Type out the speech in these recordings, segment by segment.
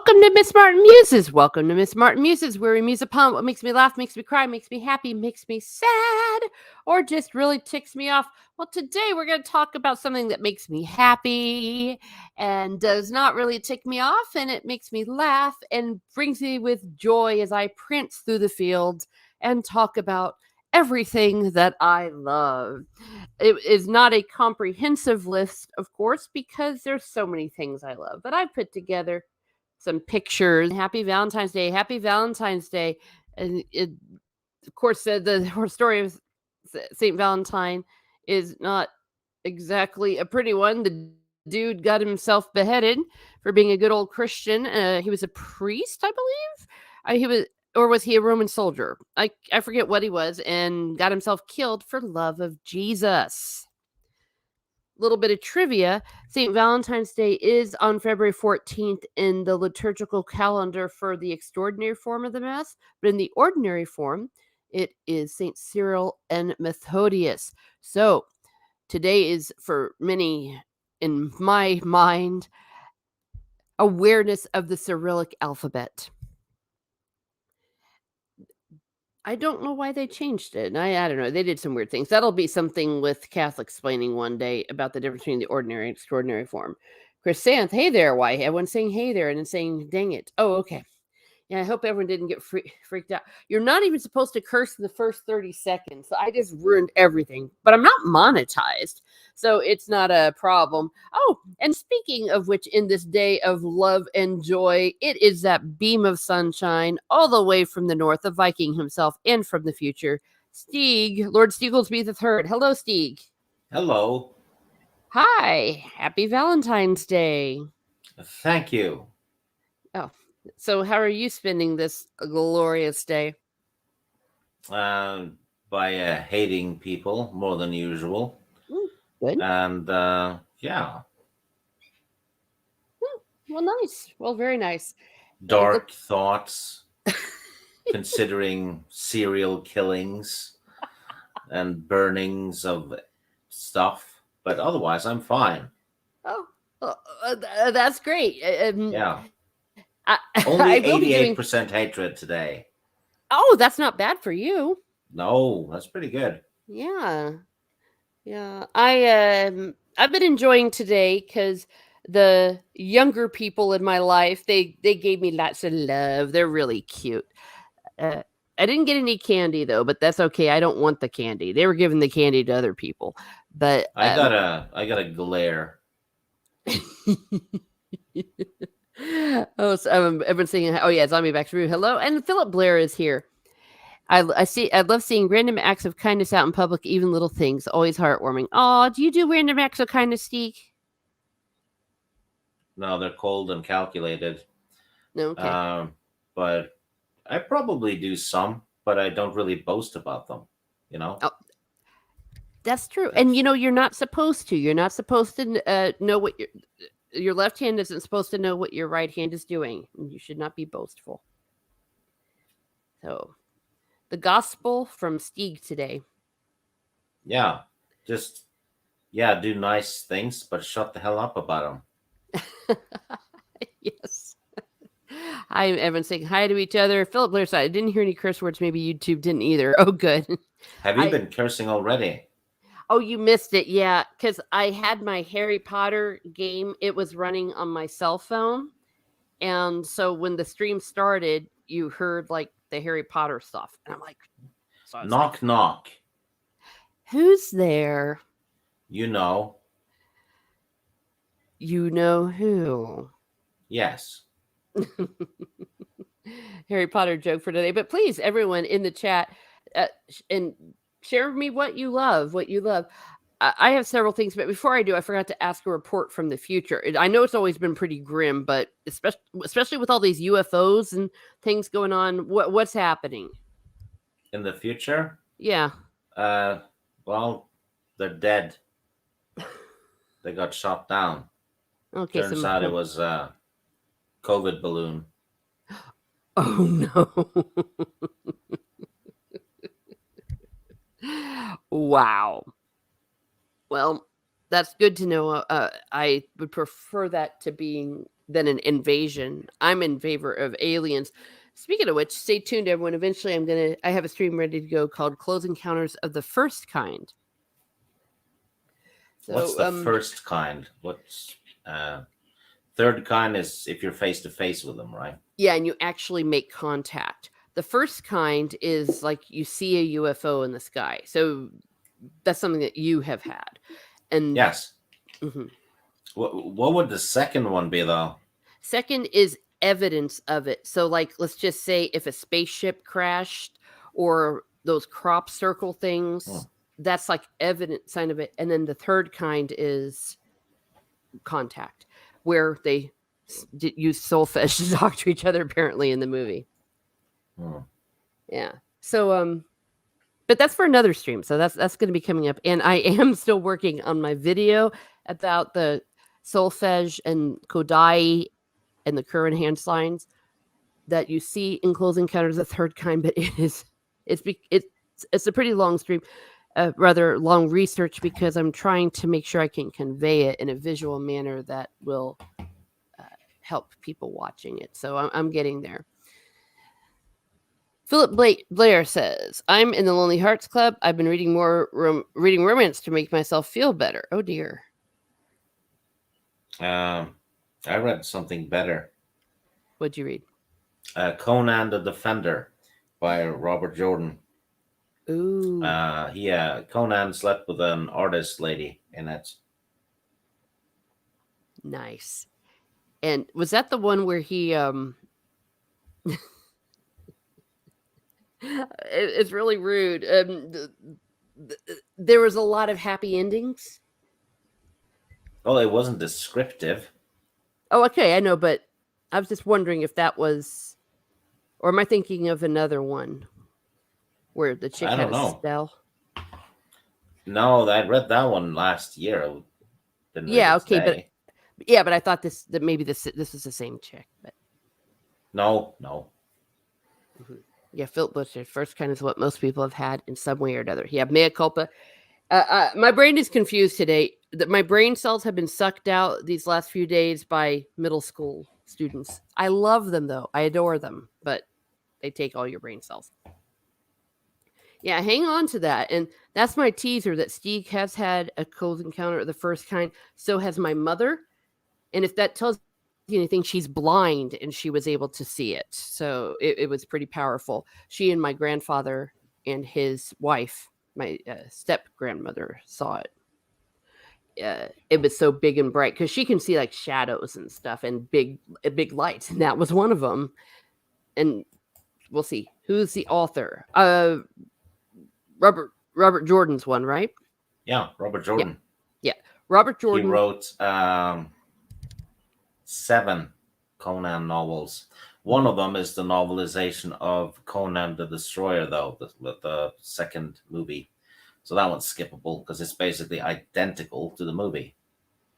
Welcome to Miss Martin Muses. Welcome to Miss Martin Muses, where we muse upon what makes me laugh, makes me cry, makes me happy, makes me sad, or just really ticks me off. Well, today we're going to talk about something that makes me happy and does not really tick me off, and it makes me laugh and brings me with joy as I prance through the fields and talk about everything that I love. It is not a comprehensive list, of course, because there's so many things I love, but I put together some pictures. Happy Valentine's Day. Happy Valentine's Day. And it, of course, the story of St. Valentine is not exactly a pretty one. The dude got himself beheaded for being a good old Christian. He was a priest, I believe. He was, or was he a Roman soldier? I forget what he was, and got himself killed for love of Jesus. Little bit of trivia. St. Valentine's Day is on February 14th in the liturgical calendar for the extraordinary form of the Mass, but in the ordinary form, it is St. Cyril and Methodius. So today is, for many, in my mind, awareness of the Cyrillic alphabet. I don't know why they changed it. I don't know. They did some weird things. That'll be something with Catholic explaining one day about the difference between the ordinary and extraordinary form. Chrysanth, hey there. Why? Everyone's saying hey there and then saying dang it. Oh, okay. Yeah, I hope everyone didn't get freaked out. You're not even supposed to curse in the first 30 seconds. So I just ruined everything. But I'm not monetized, so it's not a problem. Oh, and speaking of which, in this day of love and joy, it is that beam of sunshine all the way from the north, the Viking himself, and from the future, Stieg, Lord Stieglesby III. Hello, Stieg. Hello. Hi. Happy Valentine's Day. Thank you. Oh, so how are you spending this glorious day? Uh, by hating people more than usual. Good. And yeah, Well, nice. Well, very nice. dark thoughts, considering serial killings and burnings of stuff. But otherwise, I'm fine. Oh, that's great. Yeah. I, I Only will be doing. 88% hatred today. Oh, that's not bad for you. No, that's pretty good. Yeah, yeah. I've been enjoying today because the younger people in my life they gave me lots of love. They're really cute. Uh, I didn't get any candy though, but that's okay. I don't want the candy. They were giving the candy to other people, but I got a glare. Oh, so everyone's saying, "Oh yeah, Zombie Back Through." Hello, and Philip Blair is here. I see. I love seeing random acts of kindness out in public, even little things. Always heartwarming. Oh, do you do random acts of kindness, Steve? No, they're cold and calculated. No, okay. But I probably do some, but I don't really boast about them. You know, Oh, that's true. And that's you're not supposed to. You're not supposed to know what your left hand isn't supposed to know what your right hand is doing. You should not be boastful. So, the gospel from Stieg today. yeah, just yeah, do nice things, but shut the hell up about them. Yes. Hi, everyone's saying hi to each other. Philip Blair said, I didn't hear any curse words. Maybe YouTube didn't either. Oh, good. Have you I been cursing already? Oh, you missed it. Yeah, because I had my Harry Potter game. It was running on my cell phone. And so when the stream started, you heard like the Harry Potter stuff. And I'm like, so I was like, Knock knock. who's there? You know, You know who? yes. Harry Potter joke for today. But please, everyone in the chat, and share with me what you love, what you love. I have several things, but before I do, I forgot to ask a report from the future. I know it's always been pretty grim, but especially with all these UFOs and things going on, what's happening? In the future, Yeah. uh, well, they're dead. They got shot down. Okay. Turns out it was a COVID balloon. Oh no. Wow. Well, that's good to know. I would prefer that to being than an invasion. I'm in favor of aliens. Speaking of which, stay tuned, everyone. Eventually, I have a stream ready to go called Close Encounters of the First Kind. What's So, the first kind? What's third kind is if you're face to face with them, right? yeah, and you actually make contact. The first kind is like you see a UFO in the sky. So that's something that you have had. And Yes. mhm. What would the second one be though? Second is evidence of it. So, like, let's just say if a spaceship crashed or those crop circle Hmm. things, that's like evident sign of it. And then the third kind is contact, where they use soulfish to talk to each other. Apparently, in the movie, Hmm. yeah. So, but that's for another stream. So that's going to be coming up, and I am still working on my video about the solfege and kodai and the current hand signs that you see in Close Encounters of the Third Kind, but it's a pretty long stream, rather long research because I'm trying to make sure I can convey it in a visual manner that will help people watching it. So I'm getting there. Philip Blair says, "I'm in the Lonely Hearts Club. I've been reading reading romance to make myself feel better." Oh dear. I read something better. What'd you read? Conan the Defender by Robert Jordan. Ooh, Conan slept with an artist lady in it. nice. And was that the one where he it's really rude. There was a lot of happy endings. Well, it wasn't descriptive. Oh, okay, I know, but I was just wondering if that was, or am I thinking of another one where the chick I had don't a know. spell? No, I read that one last year. I didn't read Yeah, it okay, but today. yeah, but I thought that maybe this was the same chick, but No. mhm. Yeah, Philip Butcher, first kind is what most people have had in some way or another. Yeah, mea culpa. My brain is confused today. My brain cells have been sucked out these last few days by middle school students. I love them though. I adore them, but they take all your brain cells. Yeah, hang on to that. And that's my teaser that Steve has had a close encounter of the first kind. So has my mother. And if that tells you anything, she's blind and she was able to see it. So it was pretty powerful. She and my grandfather and his wife, my step grandmother, saw it. It was so big and bright because she can see like shadows and stuff and big lights, and that was one of them. And we'll see who's the author. Robert Jordan's one, right? Yeah, Robert Yeah, Jordan. yeah. Robert He Jordan. wrote 7 Conan novels. One of them is the novelization of Conan the Destroyer, though, the second movie. So that one's skippable because it's basically identical to the movie.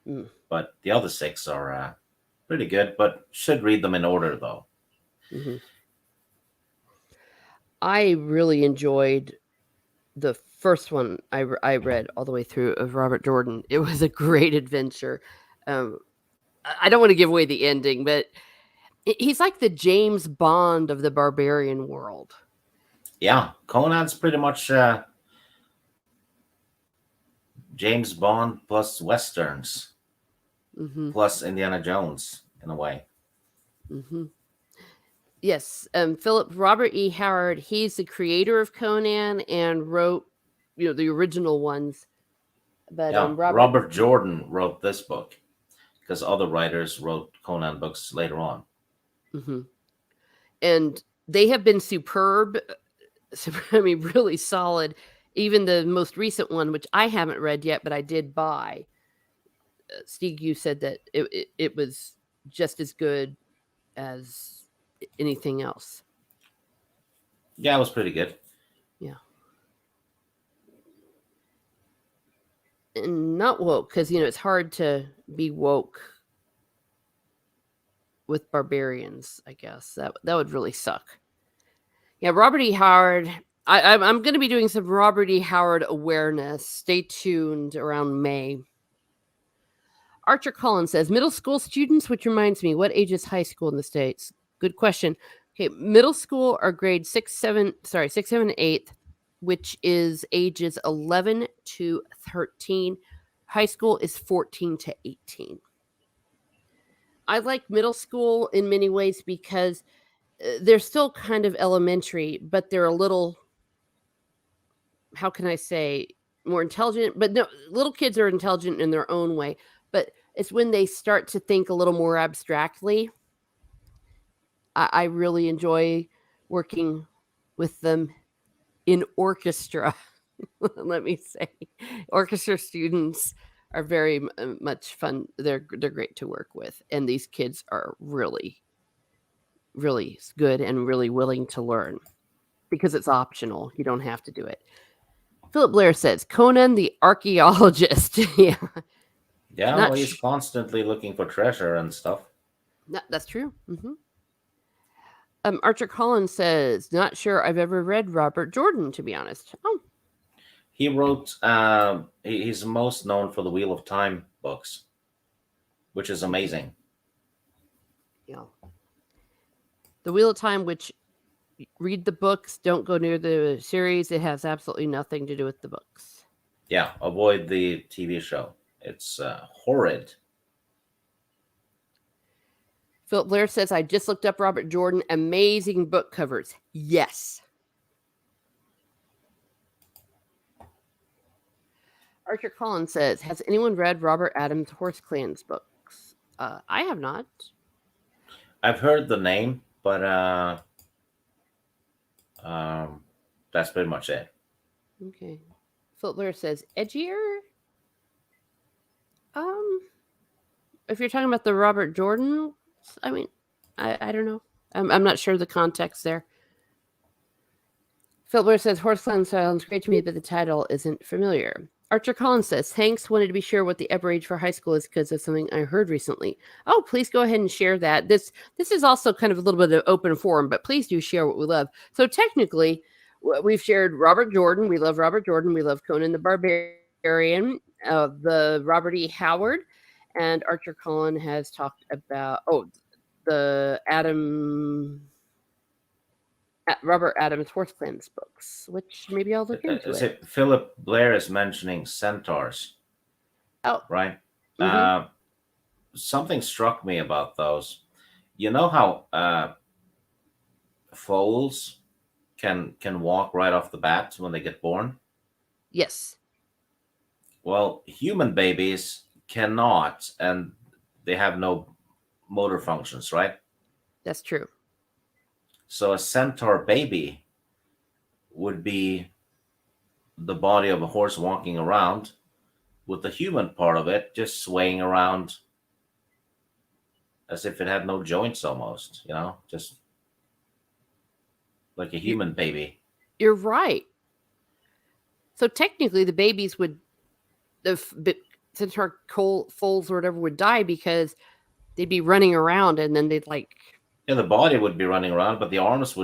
Mm. But the other 6 are pretty good, but should read them in order, though. Mm-hmm. I really enjoyed the first one I read all the way through of Robert Jordan. It was a great adventure. Um, I don't want to give away the ending, but he's like the James Bond of the barbarian world. Yeah, Conan's pretty much James Bond plus westerns Mm-hmm. plus Indiana Jones in a way. Mm-hmm. Yes, Philip Robert E. Howard. He's the creator of Conan and wrote, the original ones. But Yeah, Robert. Robert Jordan wrote this book because other writers wrote Conan books later on. Mm-hmm. And they have been superb. I mean, really solid. Even the most recent one, which I haven't read yet, but I did buy. Steve, you said that it was just as good as anything else. Yeah, it was pretty good. Yeah. And not woke, because, it's hard to be woke with barbarians, I guess. That would really suck. Yeah, Robert E. Howard. I'm going to be doing some Robert E. Howard awareness. Stay tuned around May. Archer Collins says middle school students, which reminds me, what age is high school in the States? Good question. Okay, middle school are grade 6, 7, 8, which is ages 11 to 13. High school is 14 to 18. I like middle school in many ways because they're still kind of elementary, but they're a little, how can I say, more intelligent. But no, little kids are intelligent in their own way. But it's when they start to think a little more abstractly. I really enjoy working with them in orchestra. Let me say, orchestra students are very much fun. They're great to work with, and these kids are really good and really willing to learn because it's optional. You don't have to do it. Philip Blair says Conan the archaeologist. Yeah, Yeah, well, not he's constantly looking for treasure and stuff. that's true. Archer Collins says not sure I've ever read Robert Jordan, to be honest. Oh, He wrote, he's most known for the Wheel of Time books, which is amazing. yeah, The Wheel of Time, which read the books, don't go near the series. It has absolutely nothing to do with the books. Yeah, avoid the TV show. It's horrid. Philip Blair says, I just looked up Robert Jordan. Amazing book covers. Yes. Archer Collins says, has anyone read Robert Adams' Horse Clans books? I have not. I've heard the name, but um, that's pretty much it. Okay. Philip Blair says, edgier? Um, if you're talking about the Robert Jordan, I mean, I don't know. I'm not sure the context there. Philip Blair says, Horse Clan sounds great to me, but the title isn't familiar. Archer Collins says, thanks. Wanted to be sure what the upper age for high school is because of something I heard recently. Oh, please go ahead and share that. This is also kind of a little bit of open forum, but please do share what we love. So technically, we've shared Robert Jordan. We love Robert Jordan. We love Conan the Barbarian, the Robert E. Howard, and Archer Collin has talked about the Robert Adams Horse Plans books, which maybe I'll look into Is it. it Philip Blair is mentioning centaurs, Oh, right? mm-hmm. Something struck me about those. You know how foals can walk right off the bat when they get born? Yes, Well, human babies cannot, and they have no motor functions, right? that's true. So a centaur baby would be the body of a horse walking around with the human part of it just swaying around as if it had no joints almost, just like a You, human baby. you're right. So technically, the babies would, since our coal foals or whatever would die because they'd be running around and then they'd like, Yeah, the body would be running around, but the arms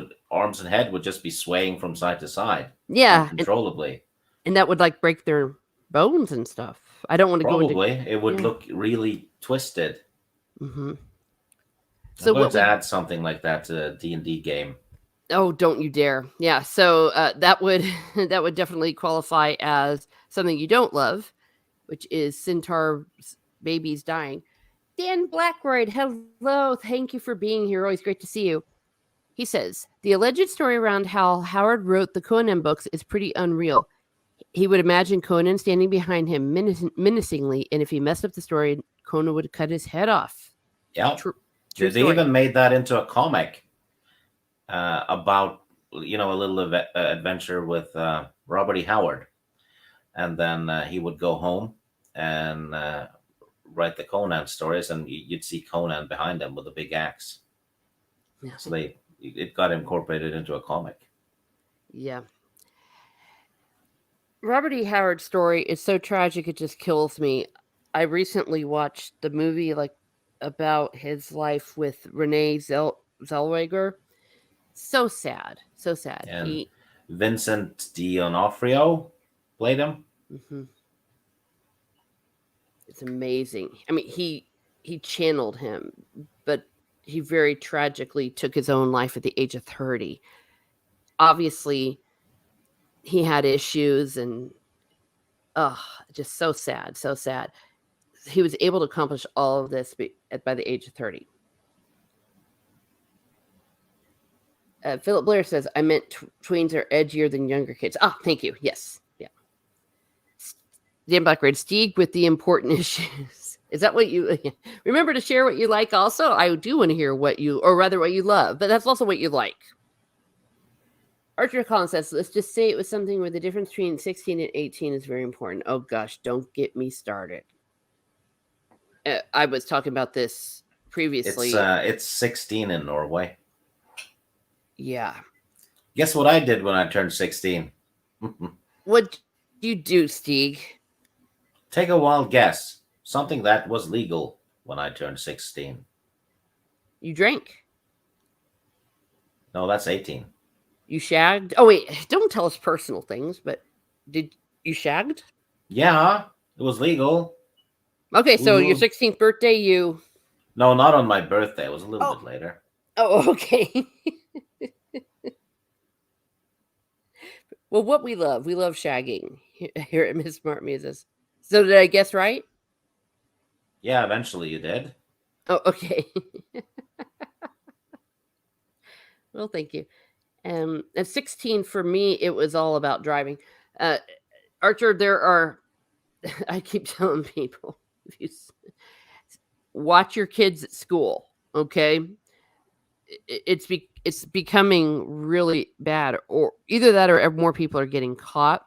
and head would just be swaying from side to side yeah, uncontrollably. and that would like break their bones and stuff. I don't want to go into, Probably it would yeah. look really twisted. Mm-hmm. I'm So going what to we, add something like that to the D&D game. oh, don't you dare. Yeah. So that would, that would definitely qualify as something you don't love, which is centaur babies dying. Dan Blackroyd, hello. Thank you for being here. Always great to see you. He says, the alleged story around how Howard wrote the Conan books is pretty unreal. He would imagine Conan standing behind him menacingly, and if he messed up the story, Conan would cut his head off. Yeah, True, true they story. even made that into a comic about a little adventure with Robert E. Howard, and then he would go home and write the Conan stories, and you'd see Conan behind him with a big axe. Yeah. So it got incorporated into a comic. Yeah. Robert E. Howard's story is so tragic it just kills me. I recently watched the movie like about his life with Renee Zellweger. So sad. So sad. And Vincent D'Onofrio played him. Mhm. It's amazing. I mean, he channeled him, but he very tragically took his own life at the age of 30. Obviously, he had issues and oh, just so sad, so sad. He was able to accomplish all of this by the age of 30. Philip Blair says, I meant tweens are edgier than younger kids. Oh, thank you. Yes. Yeah. Dan Blackbird, Stieg with the important issues. Is that what you remember to share what you like also? I do want to hear what you, or rather what you love, but that's also what you like. Archer Collins says, let's just say it was something where the difference between 16 and 18 is very important. Oh gosh, don't get me started. I was talking about this previously. It's 16 in Norway. Yeah. Guess what I did when I turned 16? What you do, Stieg? Take a wild guess. Something that was legal when I turned 16. You drank. No, that's 18. You shagged? Oh wait, don't tell us personal things, but did you shagged? Yeah, it was legal. Okay, so your 16th birthday, you... No, not on my birthday. It was a little bit later. Oh, okay. Well, what we love shagging here at Miss Smart Muses. So did I guess right? Yeah, eventually you did. Oh, okay. Well, thank you. At 16, for me, it was all about driving. Archer, there are... I keep telling people, watch your kids at school, okay? It's becoming really bad, or either that or more people are getting caught.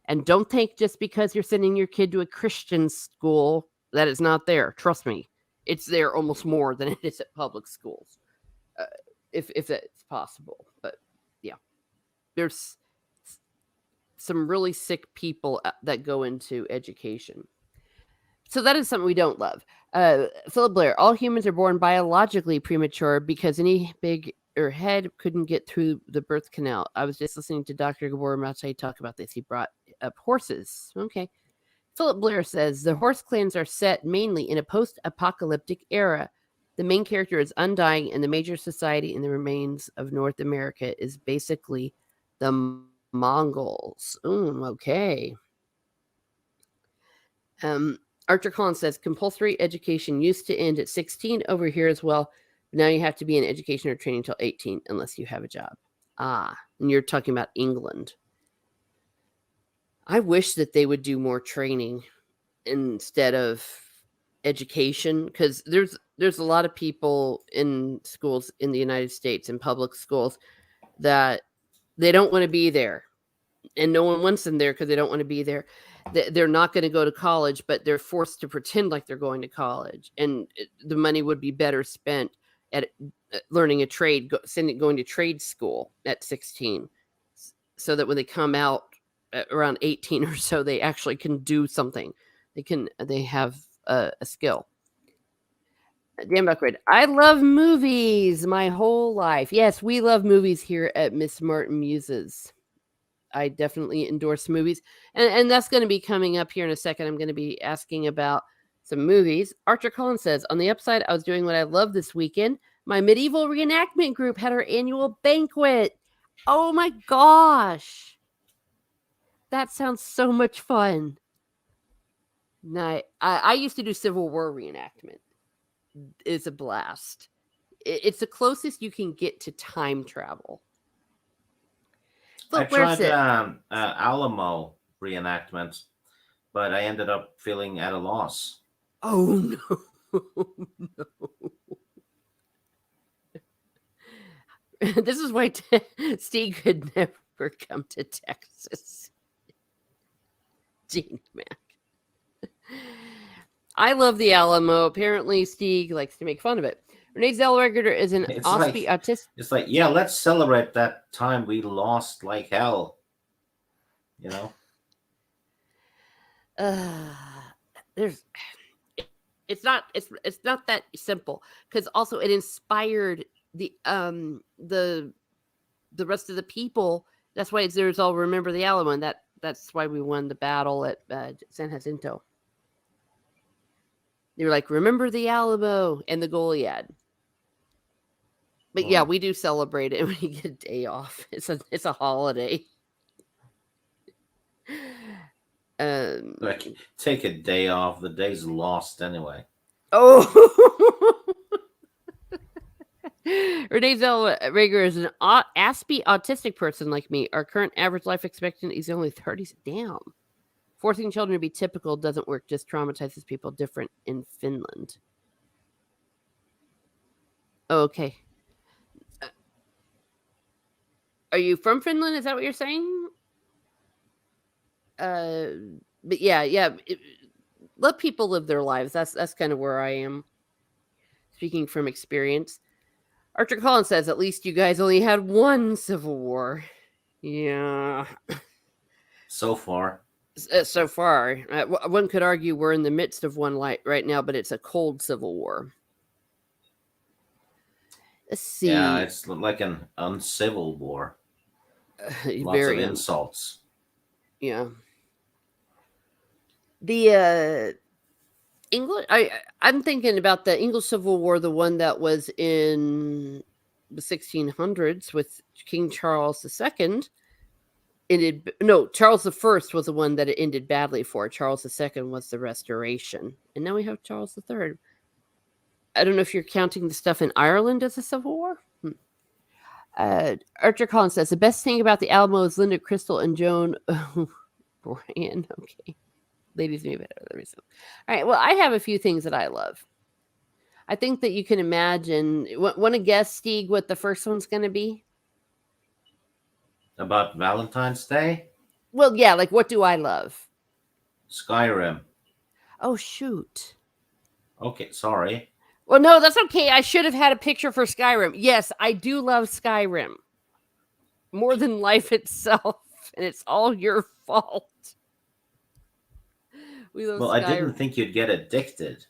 And don't think just because you're sending your kid to a Christian school that it's not there. Trust me, it's there almost more than it is at public schools, if that's possible. But yeah, there's some really sick people that go into education. So that is something we don't love. Philip Blair, all humans are born biologically premature because any big or head couldn't get through the birth canal. I was just listening to Dr. Gabor Maté talk about this. He brought up horses. Okay. Philip Blair says the horse clans are set mainly in a post-apocalyptic era. The main character is undying, and the major society in the remains of North America is basically the Mongols. Okay. Archer Collins says compulsory education used to end at 16 over here as well. Now you have to be in education or training until 18 unless you have a job. And you're talking about England. I wish that they would do more training instead of education, because there's a lot of people in schools in the United States, in public schools, that they don't want to be there. And no one wants them there because they don't want to be there. They're not going to go to college, but they're forced to pretend like they're going to college. And the money would be better spent at learning a trade, going to trade school at 16, so that when they come out around 18 or so, they actually can do something. They have a skill. Dan Buckwood, I love movies my whole life. Yes, we love movies here at Miss Martin Muses. I definitely endorse movies. And that's going to be coming up here in a second. I'm going to be asking about some movies. Archer Collins says, on the upside, I was doing what I love this weekend. My medieval reenactment group had our annual banquet. Oh my gosh. That sounds so much fun. I used to do Civil War reenactment. It's a blast. It's the closest you can get to time travel. I tried Alamo reenactment, but I ended up feeling at a loss. Oh no. This is why Steve could never come to Texas. Gene Mac. I love the Alamo. Apparently, Steve likes to make fun of it. Renee Zellweger is an autistic. It's like, yeah, let's celebrate that time we lost like hell. You know? It's not that simple, because also it inspired the rest of the people. That's why there's all remember the Alamo, and that's why we won the battle at San Jacinto. They're like, remember the Alamo and the Goliad. But yeah, we do celebrate it when you get a day off. It's a holiday. Like, take a day off. The day's lost anyway. Oh, Renee Zellweger is an Aspie autistic person like me. Our current average life expectancy is only 30. Damn. Forcing children to be typical doesn't work, just traumatizes people different in Finland. Oh, okay. Are you from Finland? Is that what you're saying? Uh, but yeah. Let people live their lives. That's kind of where I am. Speaking from experience. Archer Collins says, at least you guys only had one civil war. Yeah. So far. So far. One could argue we're in the midst of one right now, but it's a cold civil war. Let's see. Yeah, it's like an uncivil war. Lots of insults. Yeah. The English. I'm thinking about the English Civil War, the one that was in the 1600s with King Charles II. Charles I was the one that it ended badly for. Charles II was the Restoration, and now we have Charles III. I don't know if you're counting the stuff in Ireland as a civil war. Archer Collins says the best thing about the Alamo is Linda, Crystal, and Joan Brian. Okay, ladies, maybe better. All right. Well, I have a few things that I love. I think that you can imagine. Want to guess, Stieg, what the first one's going to be? About Valentine's Day? Well, yeah. Like, what do I love? Skyrim. Oh, shoot. Okay, sorry. Well, no, that's okay. I should have had a picture for Skyrim. Yes, I do love Skyrim more than life itself, and it's all your fault. We love Skyrim. I didn't think you'd get addicted.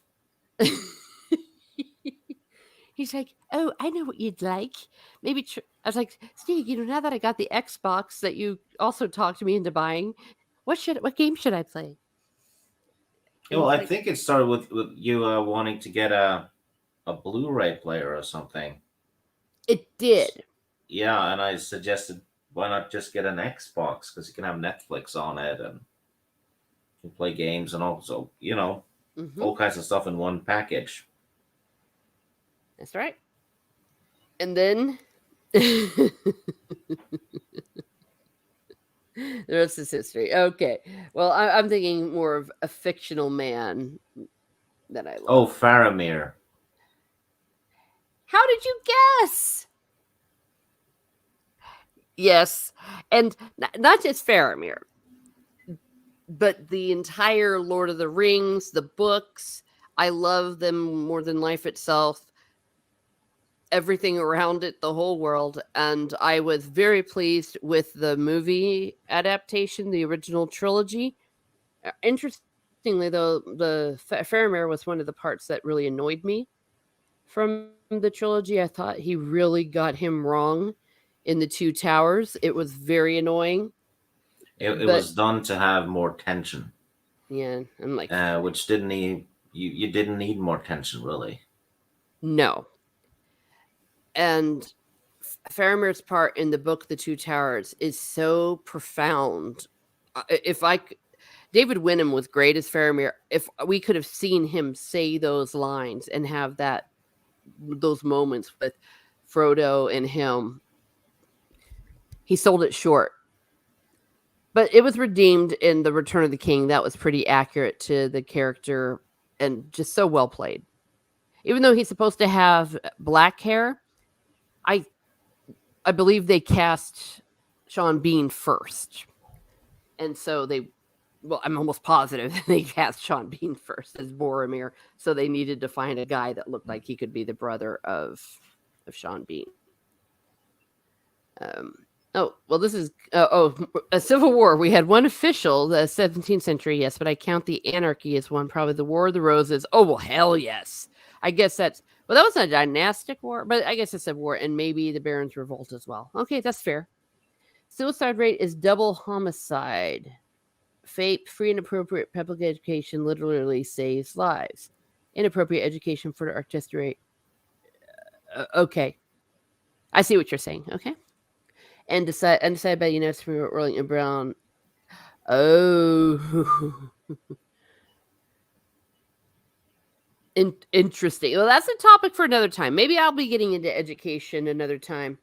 He's like, oh, I know what you'd like. Maybe I was like, Steve, now that I got the Xbox that you also talked me into buying, what game should I play? Well, I think it started with you wanting to get a Blu-ray player or something. It did. Yeah, and I suggested why not just get an Xbox, because you can have Netflix on it and you can play games and also all kinds of stuff in one package. That's right. And then the rest is history. Okay. Well, I'm thinking more of a fictional man that I love. Oh, Faramir. How did you guess? Yes. And not just Faramir, but the entire Lord of the Rings, the books. I love them more than life itself. Everything around it, the whole world. And I was very pleased with the movie adaptation, the original trilogy. Interestingly, though, the Faramir was one of the parts that really annoyed me from the trilogy. I thought he really got him wrong in the Two Towers. It was very annoying. It was done to have more tension. Yeah, I'm like, which didn't need you didn't need more tension, really. No. And Faramir's part in the book The Two Towers is so profound. David Wenham was great as Faramir. If we could have seen him say those lines and have those moments with Frodo and him, he sold it short. But it was redeemed in The Return of the King. That was pretty accurate to the character and just so well played. Even though he's supposed to have black hair, I believe they cast Sean Bean first. And so I'm almost positive they cast Sean Bean first as Boromir. So they needed to find a guy that looked like he could be the brother of Sean Bean. This is a civil war. We had one official, the 17th century, yes, but I count the anarchy as one, probably the War of the Roses. Oh, well, hell yes. I guess that was a dynastic war, but I guess it's a war, and maybe the Barons' Revolt as well. Okay, that's fair. Suicide rate is double homicide. FAPE, free and appropriate public education, literally saves lives. inappropriate education for the artistry. Okay, I see what you're saying. Okay, and decided by UNESCO for Rolling and Brown. Oh, interesting. Well, that's a topic for another time. Maybe I'll be getting into education another time.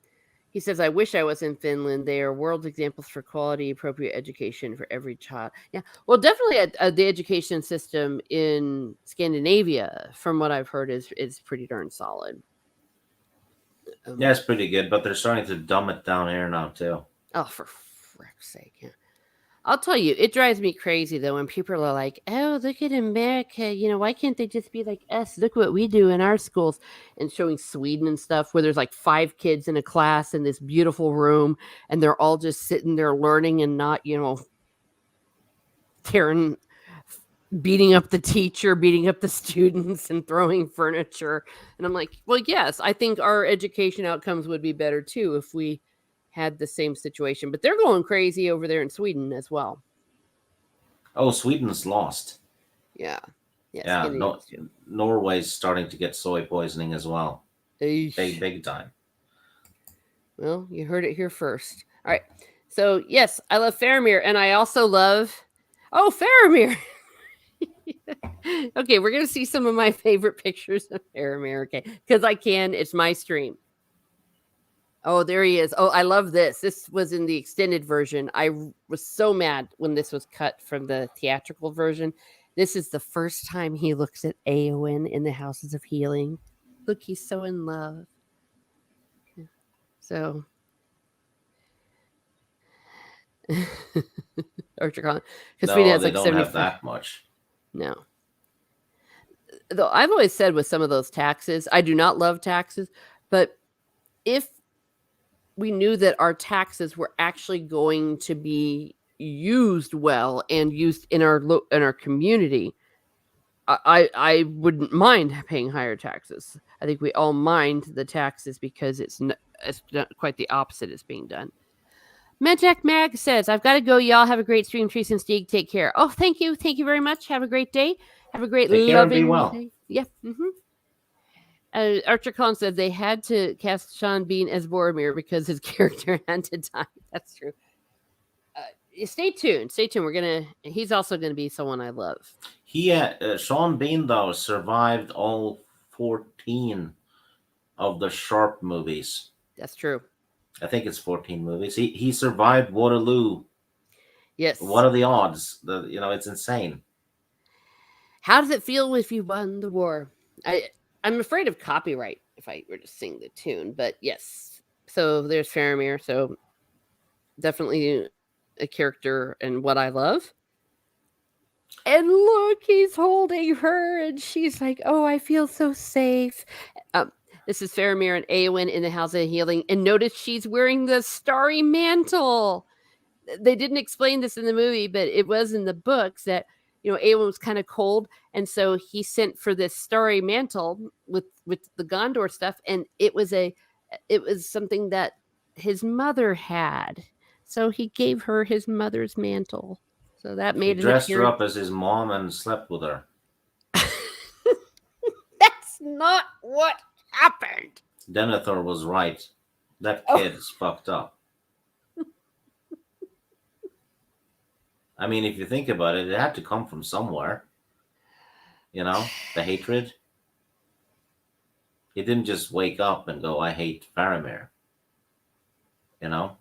He says, I wish I was in Finland. They are world examples for quality, appropriate education for every child. Yeah. Well, definitely the education system in Scandinavia, from what I've heard, is pretty darn solid. Yeah, it's pretty good, but they're starting to dumb it down here now too. Oh, for frick's sake. Yeah. I'll tell you, it drives me crazy though when people are like, "Oh, look at America! Why can't they just be like us? Look what we do in our schools," and showing Sweden and stuff, where there's like 5 kids in a class in this beautiful room, and they're all just sitting there learning and not, tearing, beating up the teacher, beating up the students, and throwing furniture. And I'm like, well, yes, I think our education outcomes would be better too if we had the same situation. But they're going crazy over there in Sweden as well. Oh, Sweden's lost. Yeah. Yeah, Yeah, no, Scandinavians too. Norway's starting to get soy poisoning as well. Eesh. Big time. Well, you heard it here first. All right. So, yes, I love Faramir, and I also love. Oh, Faramir! Okay, we're going to see some of my favorite pictures of Faramir, okay? Because I can. It's my stream. Oh, there he is. Oh, I love this. This was in the extended version. I was so mad when this was cut from the theatrical version. This is the first time he looks at Eowyn in the Houses of Healing. Look, he's so in love. So, Archer Collins, because Sweden No, has they like don't have 75. that much. No. Though I've always said with some of those taxes, I do not love taxes, but if we knew that our taxes were actually going to be used well and used in our community, I wouldn't mind paying higher taxes. I think we all mind the taxes because it's not quite the opposite is being done. Medjack Mag says, I've got to go. Y'all have a great stream. Trees and Steeg, take care. Oh, thank you. Thank you very much. Have a great day. Have a great Take care and be loving well. day. Yeah. Archer Collins said they had to cast Sean Bean as Boromir because his character had to die. That's true. Stay tuned. Stay tuned. He's also gonna be someone I love. Sean Bean though survived all 14 of the Sharp movies. That's true. I think it's 14 movies. He survived Waterloo. Yes. What are the odds? It's insane. How does it feel if you won the war? I'm afraid of copyright if I were to sing the tune, but yes. So there's Faramir. So definitely a character and what I love. And look, he's holding her, and she's like, "Oh, I feel so safe." This is Faramir and Eowyn in the House of Healing, and notice she's wearing the starry mantle. They didn't explain this in the movie, but it was in the books that Eowyn was kind of cold, and so he sent for this starry mantle with the Gondor stuff, and it was something that his mother had, so he gave her his mother's mantle. So that made He dressed her up as his mom and slept with her. That's not what happened. Denethor was right. That kid is fucked up. I mean, if you think about it, it had to come from somewhere. The hatred. He didn't just wake up and go, I hate Faramir. I'm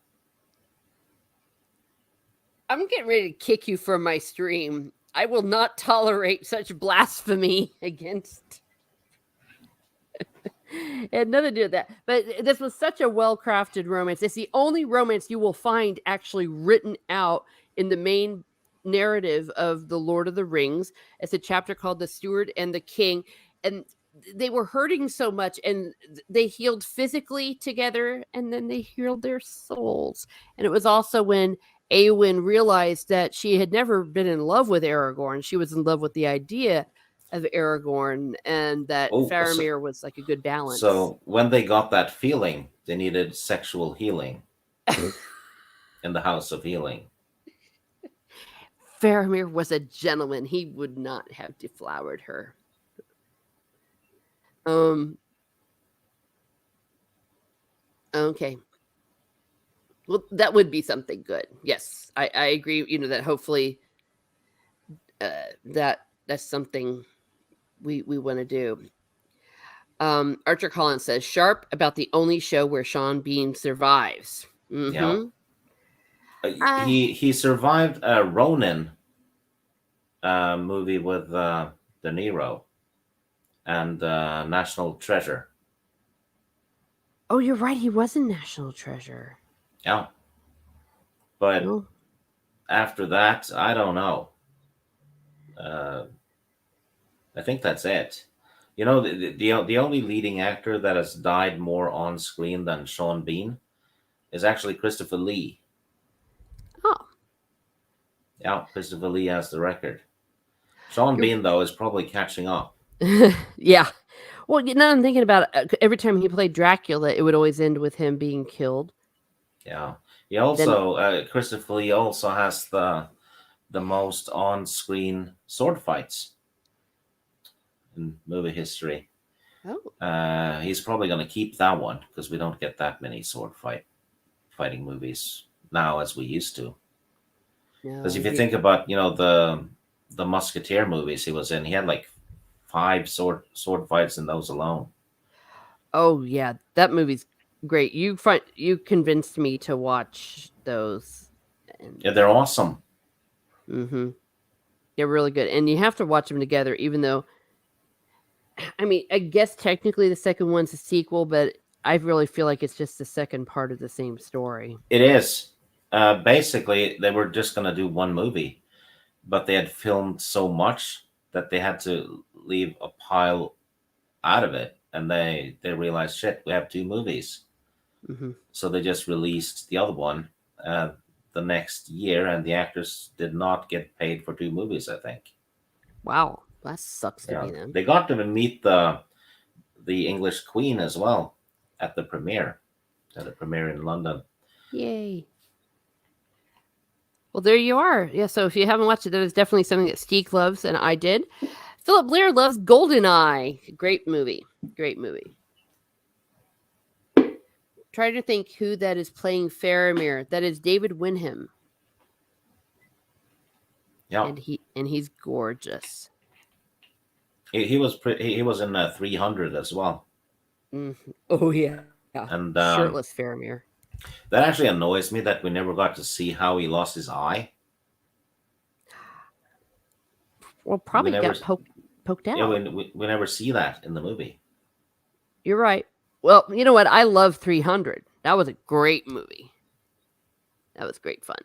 getting ready to kick you from my stream. I will not tolerate such blasphemy against. It had nothing to do with that. But this was such a well-crafted romance. It's the only romance you will find actually written out in the main narrative of The Lord of the Rings. It's a chapter called The Steward and the King. And they were hurting so much, and they healed physically together, and then they healed their souls. And it was also when Eowyn realized that she had never been in love with Aragorn. She was in love with the idea of Aragorn, and that Faramir was like a good balance. So when they got that feeling, they needed sexual healing in the House of Healing. Faramir was a gentleman. He would not have deflowered her. Um. Okay. Well, that would be something good. Yes, I agree. That hopefully that's something we want to do. Archer Collins says Sharp about the only show where Sean Bean survives. Yeah. Mm-hmm. He survived a Ronin movie with De Niro and National Treasure. Oh, you're right. He was in National Treasure. Yeah, but Oh, after that, I don't know. Uh, I think that's it. The only leading actor that has died more on screen than Sean Bean is actually Christopher Lee. oh, Yeah, Christopher Lee has the record. Sean you're. Bean though is probably catching up. Yeah. Well, now I'm thinking about it. Every time he played Dracula, it would always end with him being killed. Yeah, he Then, also Christopher Lee also has the most on-screen sword fights in movie history. oh He's probably going to keep that one because we don't get that many fighting movies now as we used to. Because no, if you think about the Musketeer movies he was in, he had like five sword fights in those alone. oh yeah, that movie's great. You convinced me to watch those, and Yeah, they're awesome. mm-hmm, they're really good. And you have to watch them together, even though I mean, I guess technically the second one's a sequel, but I really feel like it's just the second part of the same story. It is. Basically, they were just going to do one movie, but they had filmed so much that they had to leave a pile out of it, and they realized, shit, we have two movies, Hmm. so they just released the other one uh, the next year, and the actors did not get paid for two movies. I think. Wow, that sucks to Yeah, be them. they got to meet the English Queen as well at the premiere in London. Yay. Well, there you are. Yeah, so if you haven't watched it, that is definitely something that Steek loves, and I did. Philip Blair loves Goldeneye. Great movie. Great movie. Try to think who that is playing Faramir. That is David Winham, Yeah, and he's gorgeous. he was in 300 as well, Hmm. Oh yeah, and shirtless Faramir. that actually annoys me that we never got to see how he lost his eye. Well, We probably never, got poked yeah, out. we never see that in the movie. You're right. Well, you know what? I love 300. That was a great movie. That was great fun.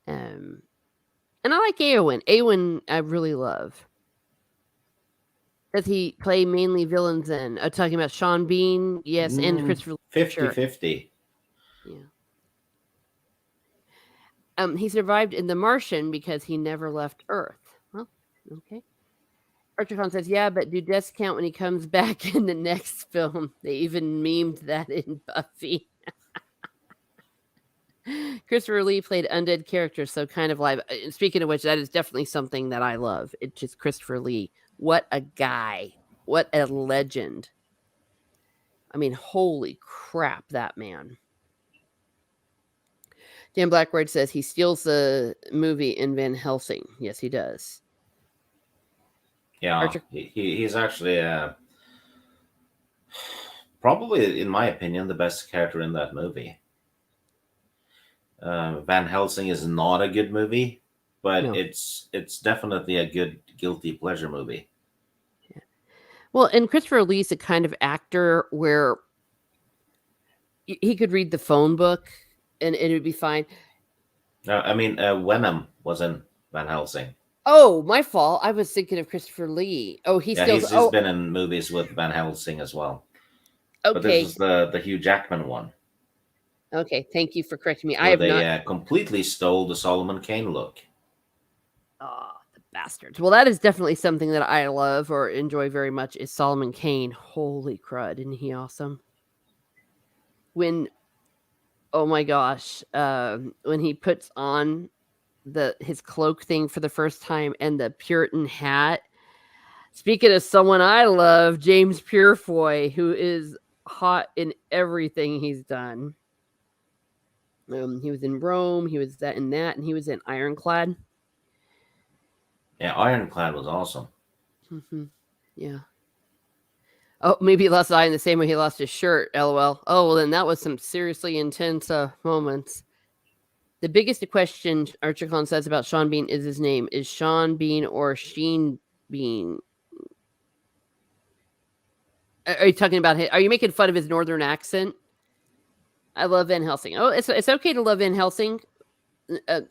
Um, and I like Eowyn. Eowyn, I really love. Does he play mainly villains in? Talking about Sean Bean, yes, and Christopher Lee, 50 sure, 50. yeah. He survived in The Martian because he never left Earth. Well, okay. Archicon says, yeah, but do deaths count when he comes back in the next film? They even memed that in Buffy. Christopher Lee played undead characters, so kind of live. Speaking of which, that is definitely something that I love. It's just Christopher Lee. What a guy. What a legend. I mean, holy crap, that man. Dan Blackbird says he steals the movie in Van Helsing. Yes, he does. Yeah, Archer. he's actually probably, in my opinion, the best character in that movie. Van Helsing is not a good movie, but No. it's definitely a good guilty pleasure movie. Yeah. Well, and Christopher Lee's a kind of actor where he could read the phone book and it would be fine. I mean, Venom was in Van Helsing. Oh, my fault. I was thinking of Christopher Lee. Oh, he Yeah, steals. he's Oh, been in movies with Van Helsing as well. But this okay. was the Hugh Jackman one, Okay. Thank you for correcting me. I where have they not. completely stole the Solomon Kane look. Oh, the bastards. Well, that is definitely something that I love or enjoy very much is Solomon Kane. Holy crud. Isn't he awesome? When, oh my gosh, when he puts on his cloak thing for the first time and the Puritan hat, Speaking of someone I love, James Purefoy, who is hot in everything he's done. He was in Rome. He was that in that, and he was in Ironclad. Yeah, Ironclad was awesome. Hmm. Yeah. Oh, maybe he lost the eye in the same way he lost his shirt. LOL. Oh, well, then that was some seriously intense moments. The biggest question Archer Khan says about Sean Bean is his name. Is Sean Bean or Sheen Bean? Are you talking about him? Are you making fun of his northern accent? I love Van Helsing. Oh, it's okay to love Van Helsing.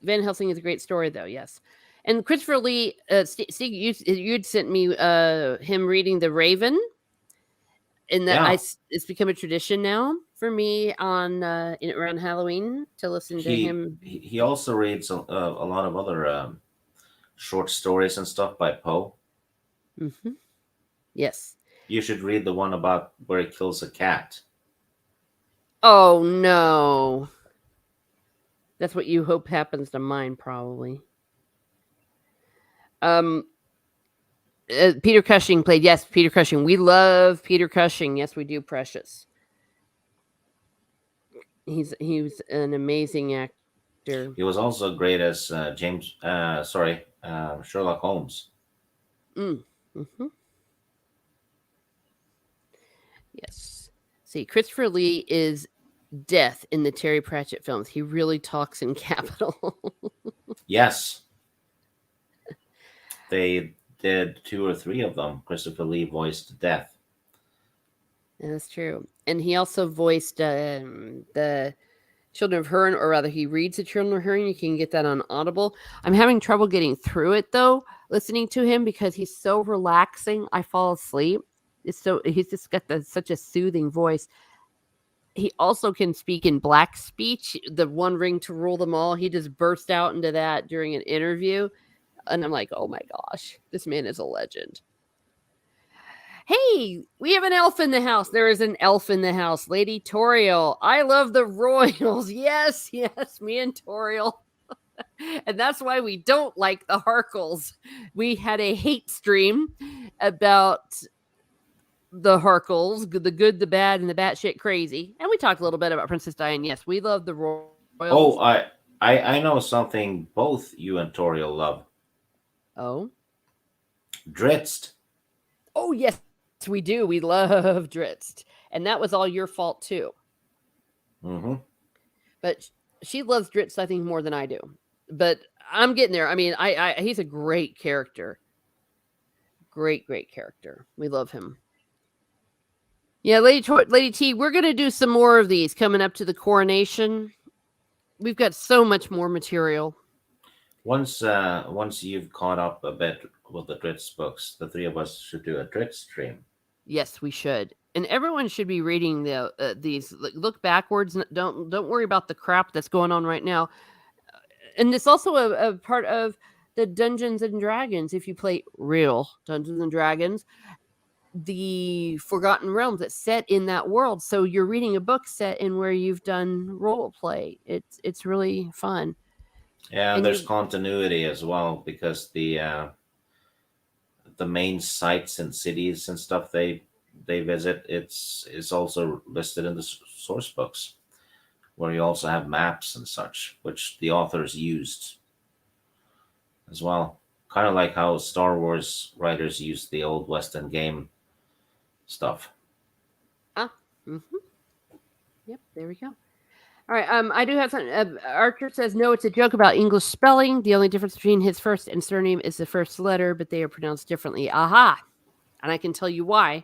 Van Helsing is a great story, though. Yes, and Christopher Lee. Steve, you'd sent me him reading The Raven, and that Yeah, it's become a tradition now for me on around Halloween to listen to him. he also reads a lot of other short stories and stuff by Poe. Hmm. Yes. You should read the one about where he kills a cat. Oh no, that's what you hope happens to mine, probably. Um, Peter Cushing played. Yes, Peter Cushing. We love Peter Cushing. Yes, we do. Precious. He was an amazing actor. He was also great as Sherlock Holmes. Mm. Hmm. Yes. See, Christopher Lee is death in the Terry Pratchett films. He really talks in capital. Yes, they did two or three of them. Christopher Lee voiced Death. That's true. And he also voiced the Children of Hurin, or rather, he reads the Children of Hurin. You can get that on Audible. I'm having trouble getting through it though, listening to him because he's so relaxing. I fall asleep. He's just got such a soothing voice. He also can speak in black speech, the one ring to rule them all. He just burst out into that during an interview, and I'm like, oh my gosh, this man is a legend. Hey, we have an elf in the house. There is an elf in the house. Lady Toriel. I love the Royals. Yes, yes, me and Toriel. And that's why we don't like the Harkles. We had a hate stream about the Harkles, the good, the bad, and the batshit crazy. And we talked a little bit about Princess Diane. Yes, we love the Royals. Oh, I know something both you and Toriel love. Oh. Dritzt. Oh, yes, we do. We love Dritz. And that was all your fault, too. Mm-hmm. But she loves Dritz, I think, more than I do. But I'm getting there. I mean, he's a great character. Great character. We love him. Yeah, Lady T, we're gonna do some more of these coming up to the coronation. We've got so much more material. Once you've caught up a bit with the Dritz books, the three of us should do a Dritz stream. Yes, we should, and everyone should be reading these. Look backwards. Don't worry about the crap that's going on right now. And it's also a part of the Dungeons and Dragons. If you play real Dungeons and Dragons, the Forgotten Realms that's set in that world. So you're reading a book set in where you've done role play. It's really fun. Yeah, and And there's you continuity as well because the main sites and cities and stuff they visit it's also listed in the source books where you also have maps and such which the authors used as well, kind of like how Star Wars writers used the old Western game stuff. ah, mm-hmm. Yep, there we go. All right. I do have something. Archer says no. It's a joke about English spelling. The only difference between his first and surname is the first letter, but they are pronounced differently. Aha! And I can tell you why.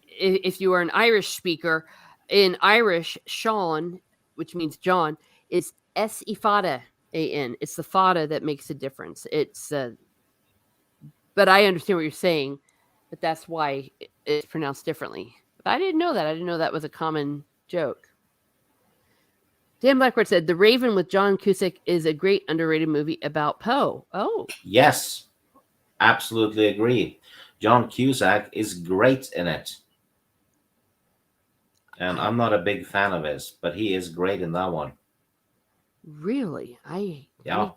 If you are an Irish speaker, in Irish, Sean, which means John, is S ifada an. It's the fada that makes a difference. But I understand what you're saying. But that's why it's pronounced differently. But I didn't know that. I didn't know that was a common joke. Dan Blackbird said The Raven with John Cusack is a great underrated movie about Poe. Oh. Yes, absolutely agree. John Cusack is great in it. And I'm not a big fan of his, but he is great in that one. Really? I Yeah.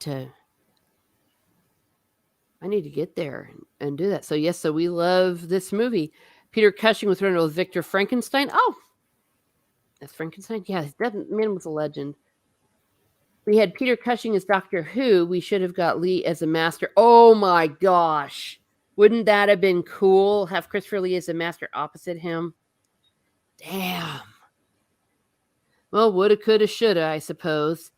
I need to get there and do that. So yes, so we love this movie. Peter Cushing was running with Victor Frankenstein. Oh, that's Frankenstein. Yeah, that man was a legend. We had Peter Cushing as Doctor Who. We should have got Lee as a master. Oh my gosh. Wouldn't that have been cool? Have Christopher Lee as a master opposite him? Damn. Well, woulda, coulda, shoulda, I suppose.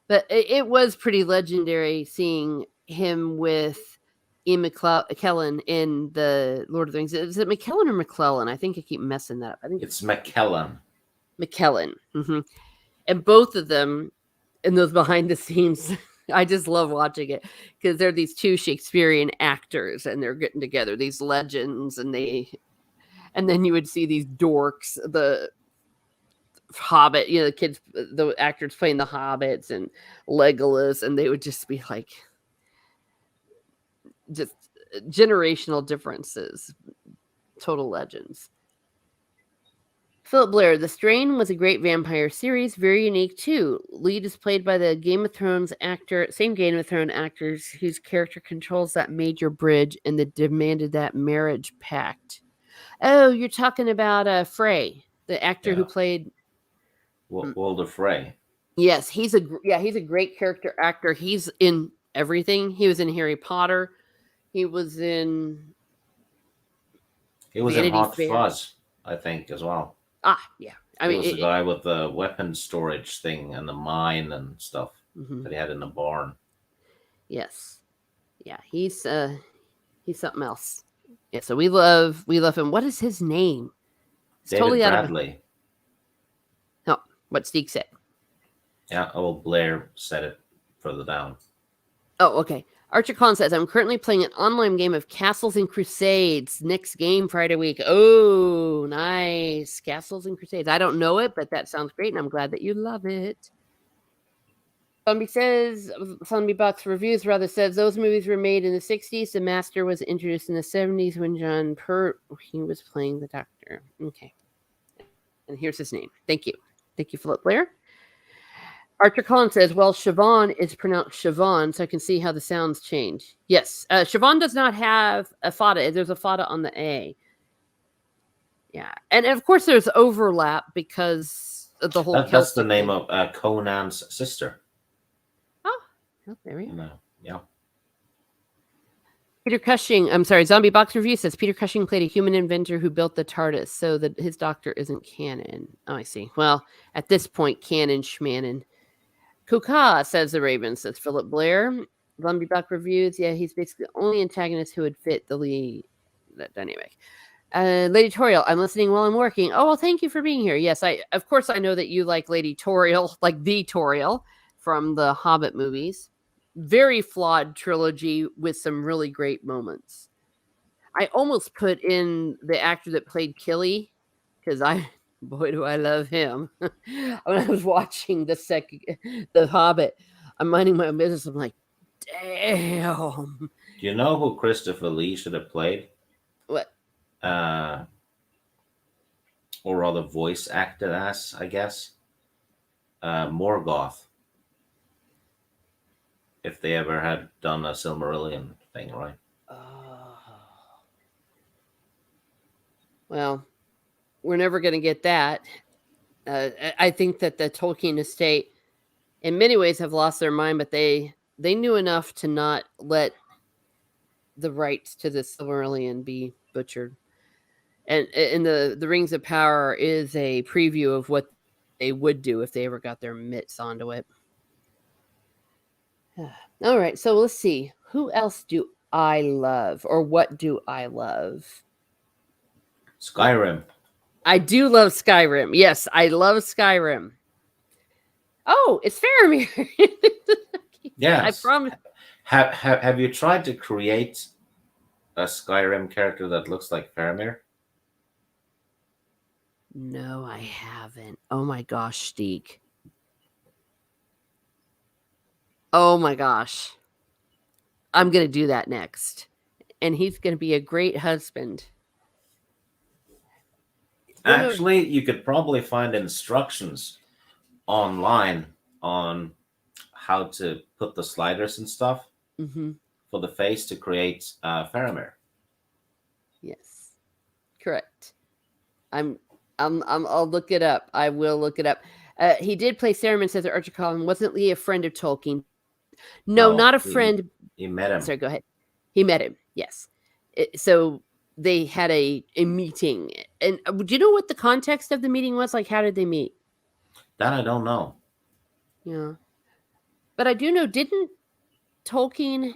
But it was pretty legendary seeing him with Ian McKellen in the Lord of the Rings. Is it McKellen or McClellan? I think I keep messing that up. I think It's McKellen. McKellen. And both of them in those behind the scenes, I just love watching it because they're these two Shakespearean actors and they're getting together, these legends, and then you would see these dorks, the Hobbit, the kids, the actors playing the hobbits and Legolas, and they would just be like, just generational differences, total legends. Philip Blair, The Strain was a great vampire series, very unique too. Lead is played by the Game of Thrones actor, same Game of Thrones actors whose character controls that major bridge and that demanded that marriage pact. Oh, you're talking about Frey, the actor who played Walder Frey. Yes, he's a great character actor. He's in everything. He was in Harry Potter. He was in Vanity Hot Fair. Fuzz, I think, as well. Yeah. He was the guy with the weapon storage thing and the mine and stuff that he had in the barn. Yes. Yeah, he's something else. Yeah, so we love him. What is his name? It's David Bradley. No, what Steve said. Yeah, Blair said it further down. Oh, okay. Archer Collins says, I'm currently playing an online game of Castles and Crusades. Next game Friday week. Oh, nice. Castles and Crusades. I don't know it, but that sounds great, and I'm glad that you love it. Zombie Box Reviews rather says, those movies were made in the 60s. The Master was introduced in the 70s when John Pert, he was playing the Doctor. Okay. And here's his name. Thank you. Thank you, Philip Blair. Archer Collins says, well, Siobhan is pronounced Siobhan, so I can see how the sounds change. Yes, Siobhan does not have a fada. There's a fada on the A. Yeah, and of course there's overlap because of the whole That's the name of Conan's sister. Oh, there we go. Yeah. Peter Cushing, I'm sorry, Zombie Box Review says, Peter Cushing played a human inventor who built the TARDIS, so that his doctor isn't canon. Oh, I see. Well, at this point, canon schmanon. Kuka says the Raven, says Philip Blair. Zombie Box Reviews, yeah, he's basically the only antagonist who would fit the lead that dynamic. Lady Toriel, I'm listening while I'm working. Oh, well, thank you for being here. Yes, of course I know that you like Lady Toriel, like the Toriel from the Hobbit movies. Very flawed trilogy with some really great moments. I almost put in the actor that played Killy because boy, do I love him. When I was watching the Hobbit, I'm minding my own business. I'm like, damn. Do you know who Christopher Lee should have played? What? Or rather voice acted as, I guess. Morgoth. If they ever had done a Silmarillion thing, right? Well, we're never going to get that. I think that the Tolkien estate, in many ways, have lost their mind, but they knew enough to not let the rights to the Silmarillion be butchered. And the Rings of Power is a preview of what they would do if they ever got their mitts onto it. All right, so let's see. Who else do I love, or what do I love? Skyrim. I do love Skyrim. Yes, I love Skyrim. Oh, it's Faramir. Yes. I promise. Have you tried to create a Skyrim character that looks like Faramir? No, I haven't. Oh my gosh, Steek. Oh my gosh. I'm going to do that next. And he's going to be a great husband. Actually, you could probably find instructions online on how to put the sliders and stuff for for the face to create Faramir. Yes, correct. I'm, I'll look it up. I will look it up. He did play Saruman, says Archer Collin. Wasn't Lee a friend of Tolkien? No, No, not a friend. he met him. Sorry, go ahead. He met him. Yes. So they had a meeting. And do you know what the context of the meeting was? Like, how did they meet? That I don't know. Yeah. But I do know, didn't Tolkien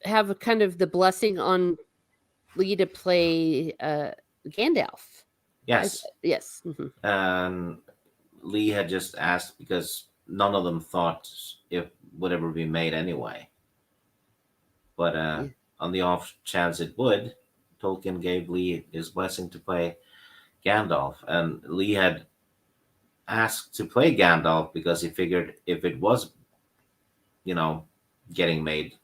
have a kind of the blessing on Lee to play Gandalf? Yes, Yes. Mm-hmm. and Lee had just asked because none of them thought it would ever be made anyway. But Yeah. on the off chance it would, Tolkien gave Lee his blessing to play Gandalf, and Lee had asked to play Gandalf because he figured if it was, you know, getting made,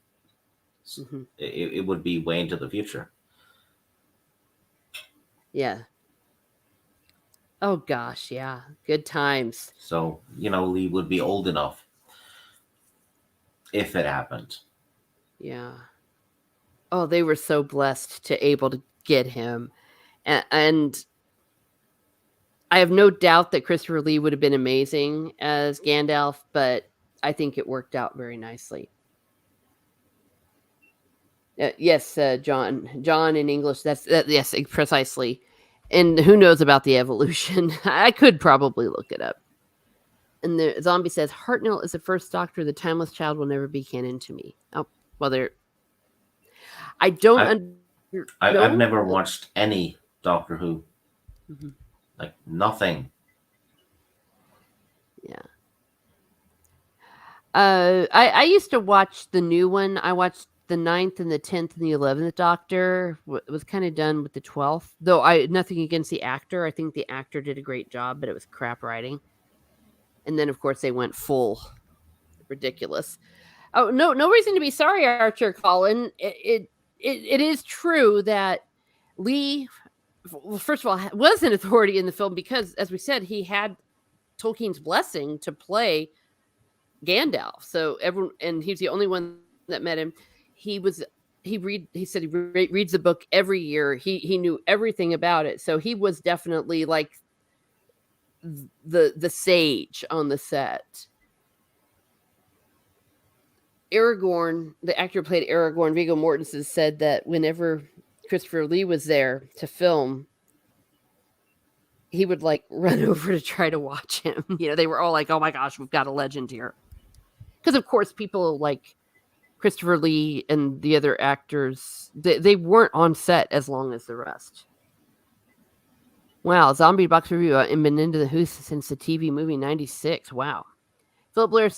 Mm-hmm. it would be way into the future. Yeah. Oh gosh, yeah. Good times. So Lee would be old enough if it happened. Yeah. Oh, they were so blessed to able to get him. And I have no doubt that Christopher Lee would have been amazing as Gandalf, but I think it worked out very nicely. Yes, John. John in English. That's yes, precisely. And who knows about the evolution? I could probably look it up. And the zombie says Hartnell is the first Doctor. The Timeless Child will never be canon to me. Oh, well, there. I don't I, I've know. never watched any Doctor Who, Mhm. like nothing. Yeah. I used to watch the new one. I watched the 9th and the 10th and the 11th Doctor. It was kind of done with the 12th. Though I nothing against the actor. I think the actor did a great job, but it was crap writing. And then of course they went full ridiculous. Oh no, no reason to be sorry, Archer Colin. It is true that Lee, well, first of all, was an authority in the film because, as we said, he had Tolkien's blessing to play Gandalf. So everyone, and he's the only one that met him. He was he said he reads the book every year. He knew everything about it. So he was definitely like the sage on the set. Aragorn, the actor who played Aragorn, Viggo Mortensen, said that whenever Christopher Lee was there to film, he would like run over to try to watch him. They were all like, "Oh my gosh, we've got a legend here." Because of course, people like Christopher Lee and the other actors, they weren't on set as long as the rest. Wow, zombie box review and been into the Who since the TV movie '96. Wow. Philip Blair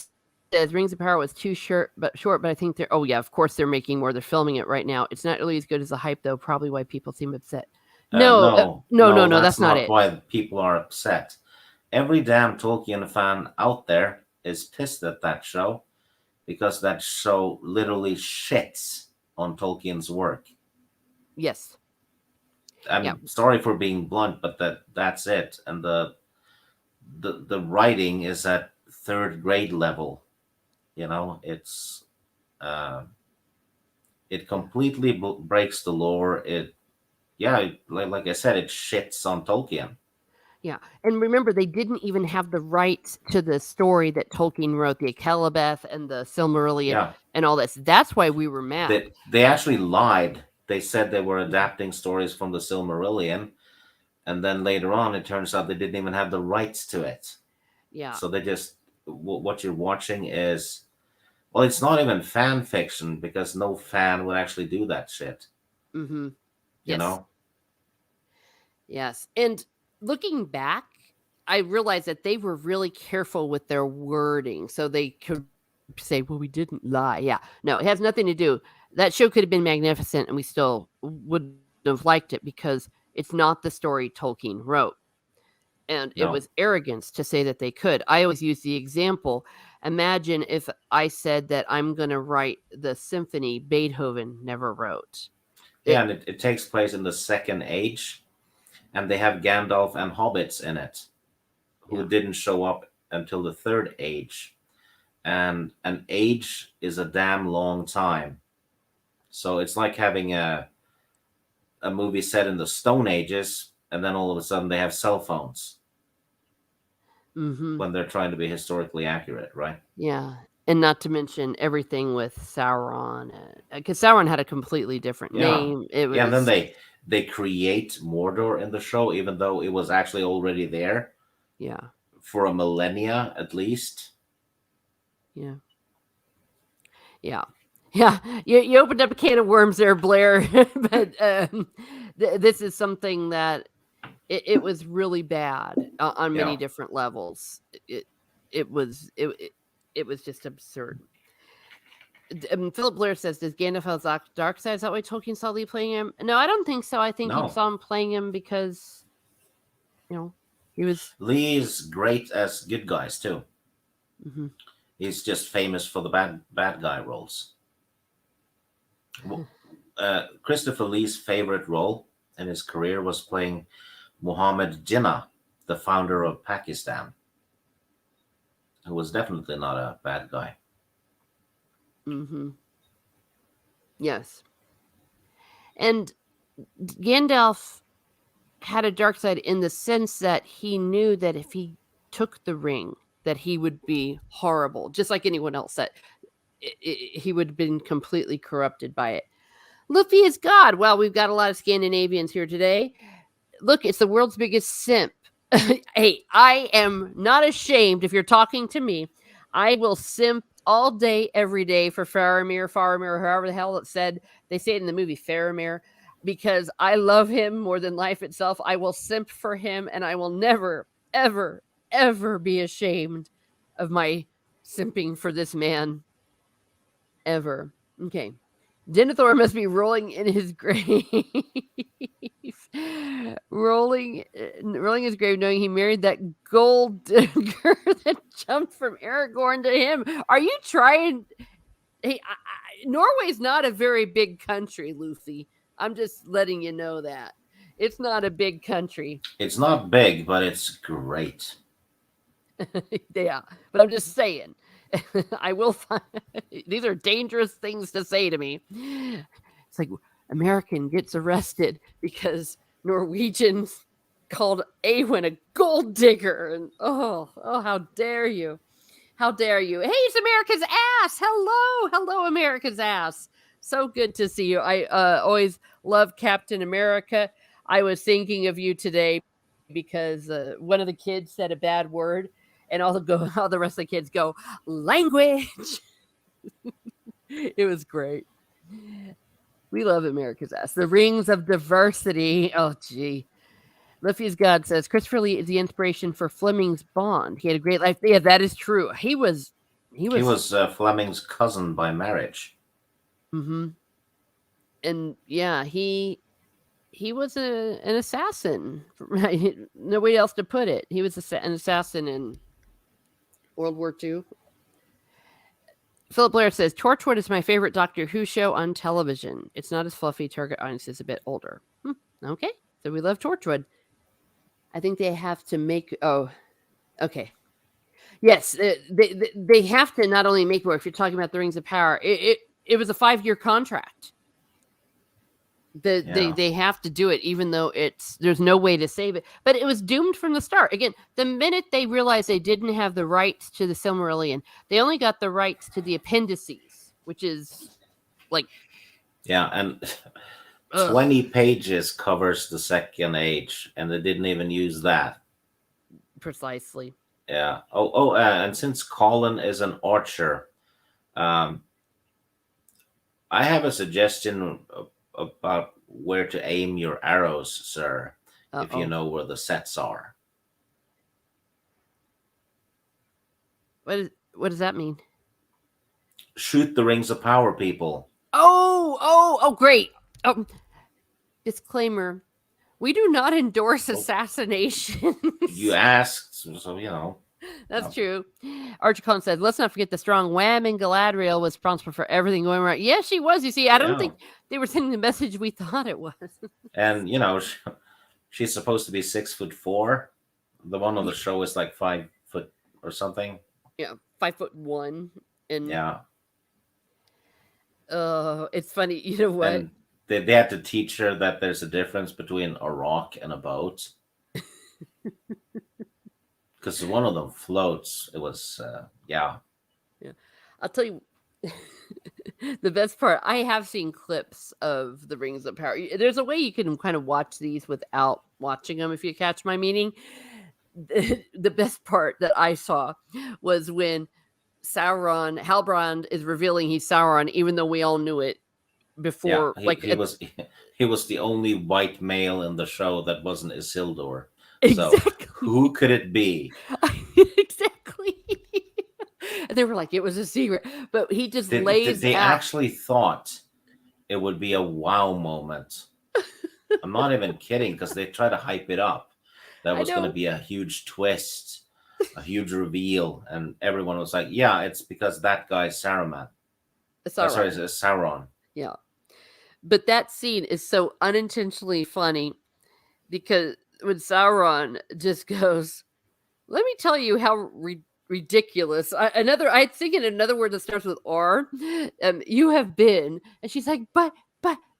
says Rings of Power was too short, but I think they're. Oh yeah, of course they're making more. They're filming it right now. It's not really as good as the hype though. Probably why people seem upset. No, no. That's That's not not it. why people are upset. Every damn Tolkien fan out there is pissed at that show because that show literally shits on Tolkien's work. Yes. I'm Yeah. sorry for being blunt, but that's it. And the writing is at third grade level. It's it Yeah. completely breaks the lore. Like I said, it shits on Tolkien. Yeah. And remember, they didn't even have the rights to the story that Tolkien wrote, the Akelabeth and the Silmarillion Yeah, and all this. That's why we were mad. they actually lied. They said they were adapting stories from the Silmarillion, and then later on, it turns out they didn't even have the rights to it. Yeah. So they just what you're watching is, well, it's not even fan fiction because no fan would actually do that shit. Mm-hmm. You Yes. know? Yes. And looking back, I realized that they were really careful with their wording. So they could say, well, we didn't lie. Yeah. No, it has nothing to do. That show could have been magnificent and we still wouldn't have liked it because it's not the story Tolkien wrote. And it No. was arrogance to say that they could. I always use the example. Imagine if I said that I'm going to write the symphony Beethoven never wrote. Yeah, and it takes place in the Second Age, and they have Gandalf and hobbits in it who Yeah. didn't show up until the Third Age. And an age is a damn long time. So it's like having a movie set in the Stone Ages, and then all of a sudden they have cell phones Mm-hmm. when they're trying to be historically accurate, right? Yeah. And not to mention everything with Sauron, because Sauron had a completely different Yeah, name. It yeah. And then was, they create Mordor in the show, even though it was actually already there yeah, for a millennia at least. yeah, yeah, yeah. You opened up a can of worms there, Blair. But this is something that it was really bad on Yeah. many different levels. It was it was just absurd. Philip Blair says, "Does Gandalf have dark side? Is that why Tolkien saw Lee playing him?" No, I don't think so. I think he No, saw him playing him because you know he was. Lee's great as good guys too. Mhm. He's just famous for the bad guy roles. Christopher Lee's favorite role in his career was playing Muhammad Jinnah, the founder of Pakistan, who was definitely not a bad guy. Mm-hmm. Yes, and Gandalf had a dark side in the sense that he knew that if he took the ring, that he would be horrible, just like anyone else. That he would have been completely corrupted by it. Luffy is God. Well, we've got a lot of Scandinavians here today. Look, it's the world's biggest simp. Hey, I am not ashamed if you're talking to me. I will simp all day, every day for Faramir, however the hell it said. They say it in the movie Faramir, because I love him more than life itself. I will simp for him, and I will never, ever, ever be ashamed of my simping for this man. Ever. Okay. Denethor must be rolling in his grave. Rolling his grave, knowing he married that gold digger that jumped from Aragorn to him. Are you trying? Hey, Norway's not a very big country, Lucy. I'm just letting you know that. It's not a big country. It's not big, but it's great. Yeah, but I'm just saying. I will find these are dangerous things to say to me. It's like American gets arrested because Norwegians called Awen a gold digger, and how dare you? How dare you? Hey, it's America's ass. Hello, America's ass. So good to see you. I always love Captain America. I was thinking of you today because one of the kids said a bad word, and all the rest of the kids go language. It was great. We love America's ass. The rings of diversity. Oh, gee. Liffy's God says Christopher Lee is the inspiration for Fleming's Bond. He had a great life. Yeah, that is true. He was. He He was. was Fleming's cousin by marriage. Mm-hmm. And yeah, he was an assassin. Right? No way else to put it. He was an assassin in World War II. Philip Blair says Torchwood is my favorite Doctor Who show on television. It's not as fluffy. Target audience is a bit older. Okay, so we love Torchwood. I think they have to make. Oh, okay. Yes, they have to not only make more. If you're talking about the Rings of Power, it was a 5-year contract. Yeah. They have to do it, even though there's no way to save it. But it was doomed from the start. Again, the minute they realized they didn't have the rights to the Silmarillion, they only got the rights to the appendices, which is like Yeah, and ugh, 20 pages covers the Second Age, and they didn't even use that. precisely. Yeah. And since Colin is an archer, um, I have a suggestion about where to aim your arrows, sir, Uh if you oh. know where the sets are. What does that mean? Shoot the Rings of Power, people. Great. Oh, disclaimer: we do not endorse Oh, assassinations. you asked, so That's uh, true. Archer Collins said, let's not forget the strong wham and Galadriel was responsible for everything going right. Yeah, she was. You see, I don't yeah. think they were sending the message we thought it was. And she's supposed to be 6'4". The one on the show is like 5 foot or something. Yeah, 5'1", and Yeah. Oh, it's funny. You know what? And they had to teach her that there's a difference between a rock and a boat because one of them floats. It was, yeah, Yeah. I'll tell you the best part. I have seen clips of the Rings of Power. There's a way you can kind of watch these without watching them, if you catch my meaning. The best part that I saw was when Halbrand is revealing he's Sauron, even though we all knew it yeah. before. He, Like, he was he was the only white male in the show that wasn't Isildur. So exactly. who could it be? Exactly. And they were like, it was a secret. But he just lays They out. actually thought it would be a wow moment. I'm not even kidding because they try to hype it up. That I was going to know. be a huge twist, a huge reveal, and everyone was like, "Yeah, it's because that guy's Saruman." Sorry, Sauron. it's Sauron. Yeah. But that scene is so unintentionally funny because when Sauron just goes, let me tell you how ridiculous. I think in another word that starts with R, you have been. And she's like, but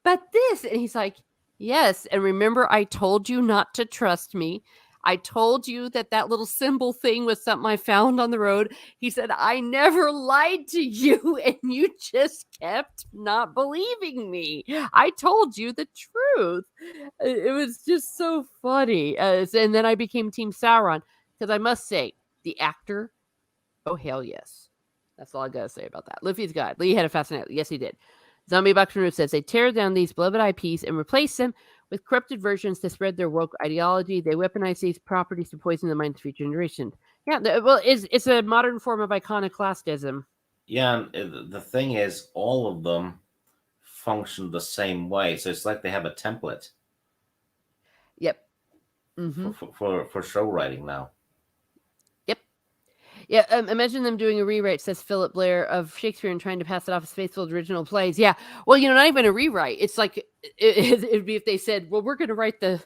this. And he's like, yes. And remember, I told you not to trust me. I told you that that little symbol thing was something I found on the road. He said, I never lied to you, and you just kept not believing me. I told you the truth. It was just so funny. And then I became Team Sauron because I must say, the actor, oh hell yes. That's all I gotta say about that. Luffy's God. Lee had a fascinating. Yes, he did. Zombie Buckaroo says they tear down these beloved IPs and replace them with corrupted versions to spread their woke ideology. They weaponize these properties to poison the minds of future generations. Yeah, well, it's a modern form of iconoclastism. Yeah, and the thing is, all of them function the same way. So it's like they have a template Yep. Mm-hmm. for show writing now. Yep. Yeah, imagine them doing a rewrite, says Philip Blair, of Shakespeare and trying to pass it off as faithful to original plays. Yeah, well, not even a rewrite. It's like it'd be if they said, "Well, we're going to write the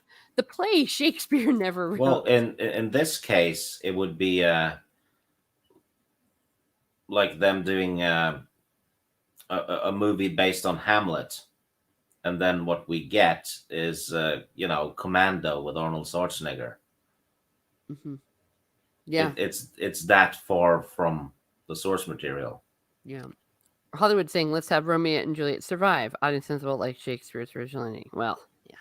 play Shakespeare never Well, wrote." in this case, it would be like them doing a movie based on Hamlet, and then what we get is Commando with Arnold Schwarzenegger. Hmm. Yeah, It's that far from the source material. yeah. Hollywood saying, "Let's have Romeo and Juliet survive." Audiences will like Shakespeare's original ending. Well, yeah,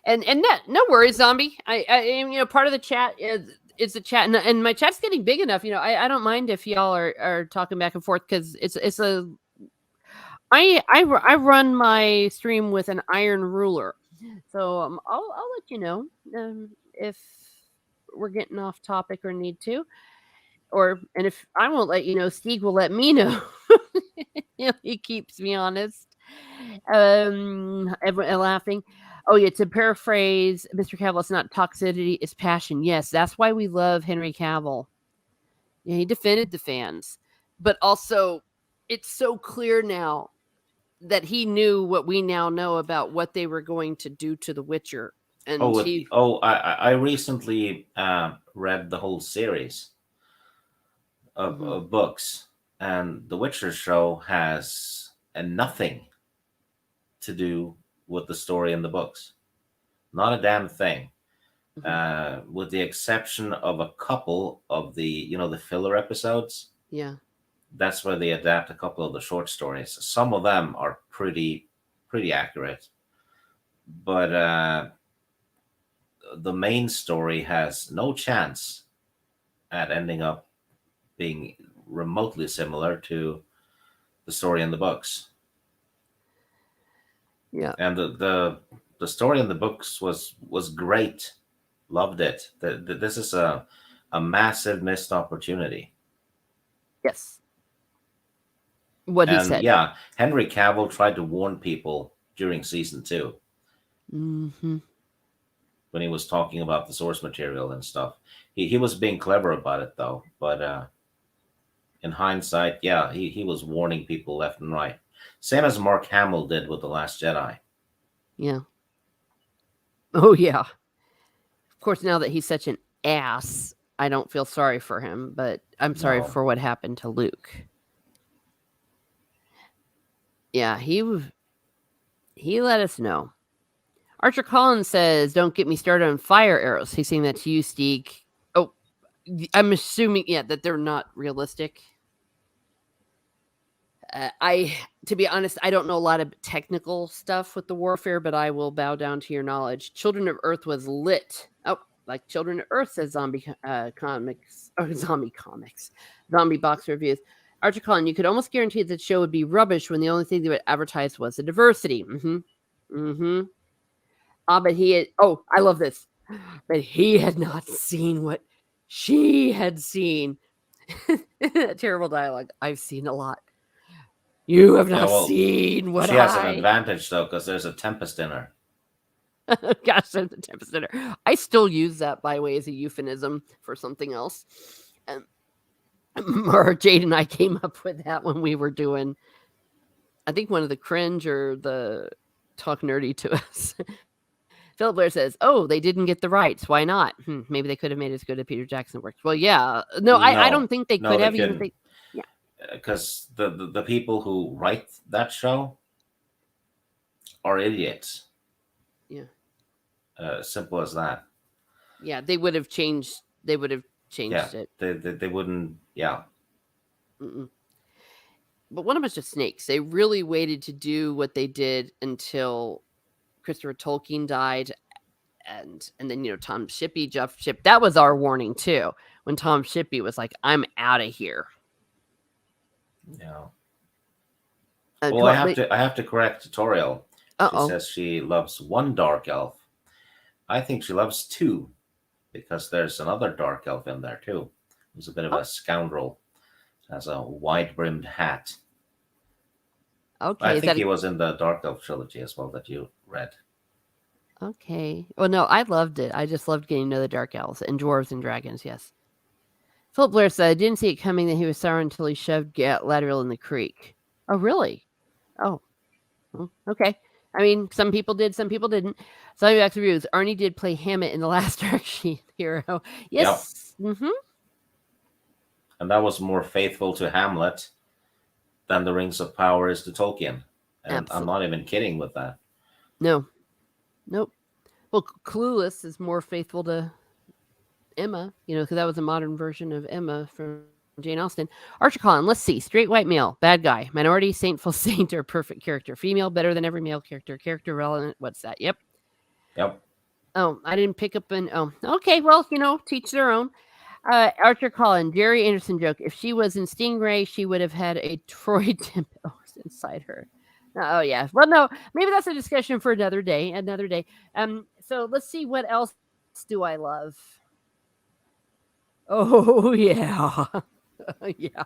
and no worries, zombie. Part of the chat is the chat, and my chat's getting big enough. I don't mind if y'all are talking back and forth because it's a I run my stream with an iron ruler, so I'll let you know if we're getting off topic or need to, and if I won't let you know, Steve will let me know. He keeps me honest. Everyone laughing. Oh yeah, to paraphrase Mr. Cavill, it's not toxicity, it's passion. Yes, that's why we love Henry Cavill. Yeah, he defended the fans, but also it's so clear now that he knew what we now know about what they were going to do to The Witcher, and he. I recently read the whole series Mhm. of books, and the Witcher show has nothing to do with the story in the books. Not a damn thing. Mhm. With the exception of a couple of the filler episodes. Yeah. That's where they adapt a couple of the short stories. Some of them are pretty accurate, but the main story has no chance at ending up being remotely similar to the story in the books. Yeah. And the story in the books was great. Loved it. This is a massive missed opportunity. Yes. What he And said. yeah, Henry Cavill tried to warn people during season 2 Hmm. when he was talking about the source material and stuff. He was being clever about it though, but in hindsight, yeah, he was warning people left and right. Same as Mark Hamill did with The Last Jedi. Yeah. Oh yeah. Of course, now that he's such an ass, I don't feel sorry for him, but I'm sorry No. for what happened to Luke. Yeah, he let us know. Archer Collins says, "Don't get me started on fire arrows." He's saying that to you, Steeg. Oh, I'm assuming, yeah, that they're not realistic. I, to be honest, I don't know a lot of technical stuff with the warfare, but I will bow down to your knowledge. Children of Earth was lit. Oh, like Children of Earth says zombie comics, or zombie comics, zombie box reviews. Archer Collins, you could almost guarantee that the show would be rubbish when the only thing they would advertise was the diversity. Mm-hmm. Mm-hmm. Ah, but he had, oh, I love this. But he had not seen what she had seen. Terrible dialogue. I've seen a lot. You have Yeah, not well, seen what she has an I. advantage though because there's a tempest in her. Gosh, there's a tempest in her. I still use that, by the way, as a euphemism for something else. Um, or Jade and I came up with that when we were doing, I think, one of the cringe or the talk nerdy to us. Philip Blair says, "Oh, they didn't get the rights. Why not? Maybe they could have made it as good as Peter Jackson worked." Well, yeah. No, I don't No, think they no, could they have, even if couldn't they. Yeah, because the people who write that show are idiots. yeah, Simple as that. yeah. They would have changed. They would have Yeah, changed it. they wouldn't. Yeah, Mm-mm. But one of us just snakes. They really waited to do what they did until Christopher Tolkien died, and then Tom Shippey, Jeff Ship. That was our warning too. When Tom Shippey was like, "I'm out of here." yeah. Come Well, on, wait. I have to correct tutorial. Uh She oh. says she loves one dark elf. I think she loves two because there's another dark elf in there too. He's a bit of Oh, a scoundrel. Has a wide brimmed hat. I okay. Is think that he was in the Dark Elf trilogy as well that you read. okay? Well, no, I loved it. I just loved getting to know the dark elves and dwarves and dragons. Yes. Philip Blair said, "I didn't see it coming that he was Sauron until he shoved Galadriel in the creek." Oh, really? Oh, okay. I mean, some people did, some people didn't. So back to reviews. Arnie did play Hammett in The Last Dark Hero. Yep. Yes. Mm-hmm. And that was more faithful to Hamlet than the Rings of Power is to Tolkien. And I'm Absolutely. not even kidding with that. No. Nope. Well, Clueless is more faithful to Emma, because that was a modern version of Emma from Jane Austen. Archer Collin, let's see. Straight white male, bad guy. Minority, saintful saint, or perfect character. Female, better than every male character. Character relevant. What's that? Yep. Yep. Oh, I didn't pick up an. Oh, okay. Well, teach their own. Archer Collin, Jerry Anderson joke. If she was in Stingray, she would have had a Troy Tempest inside her. Oh yeah. Well, no. Maybe that's a discussion for another day. Another day. So let's see. What else do I love? Oh yeah. Yeah.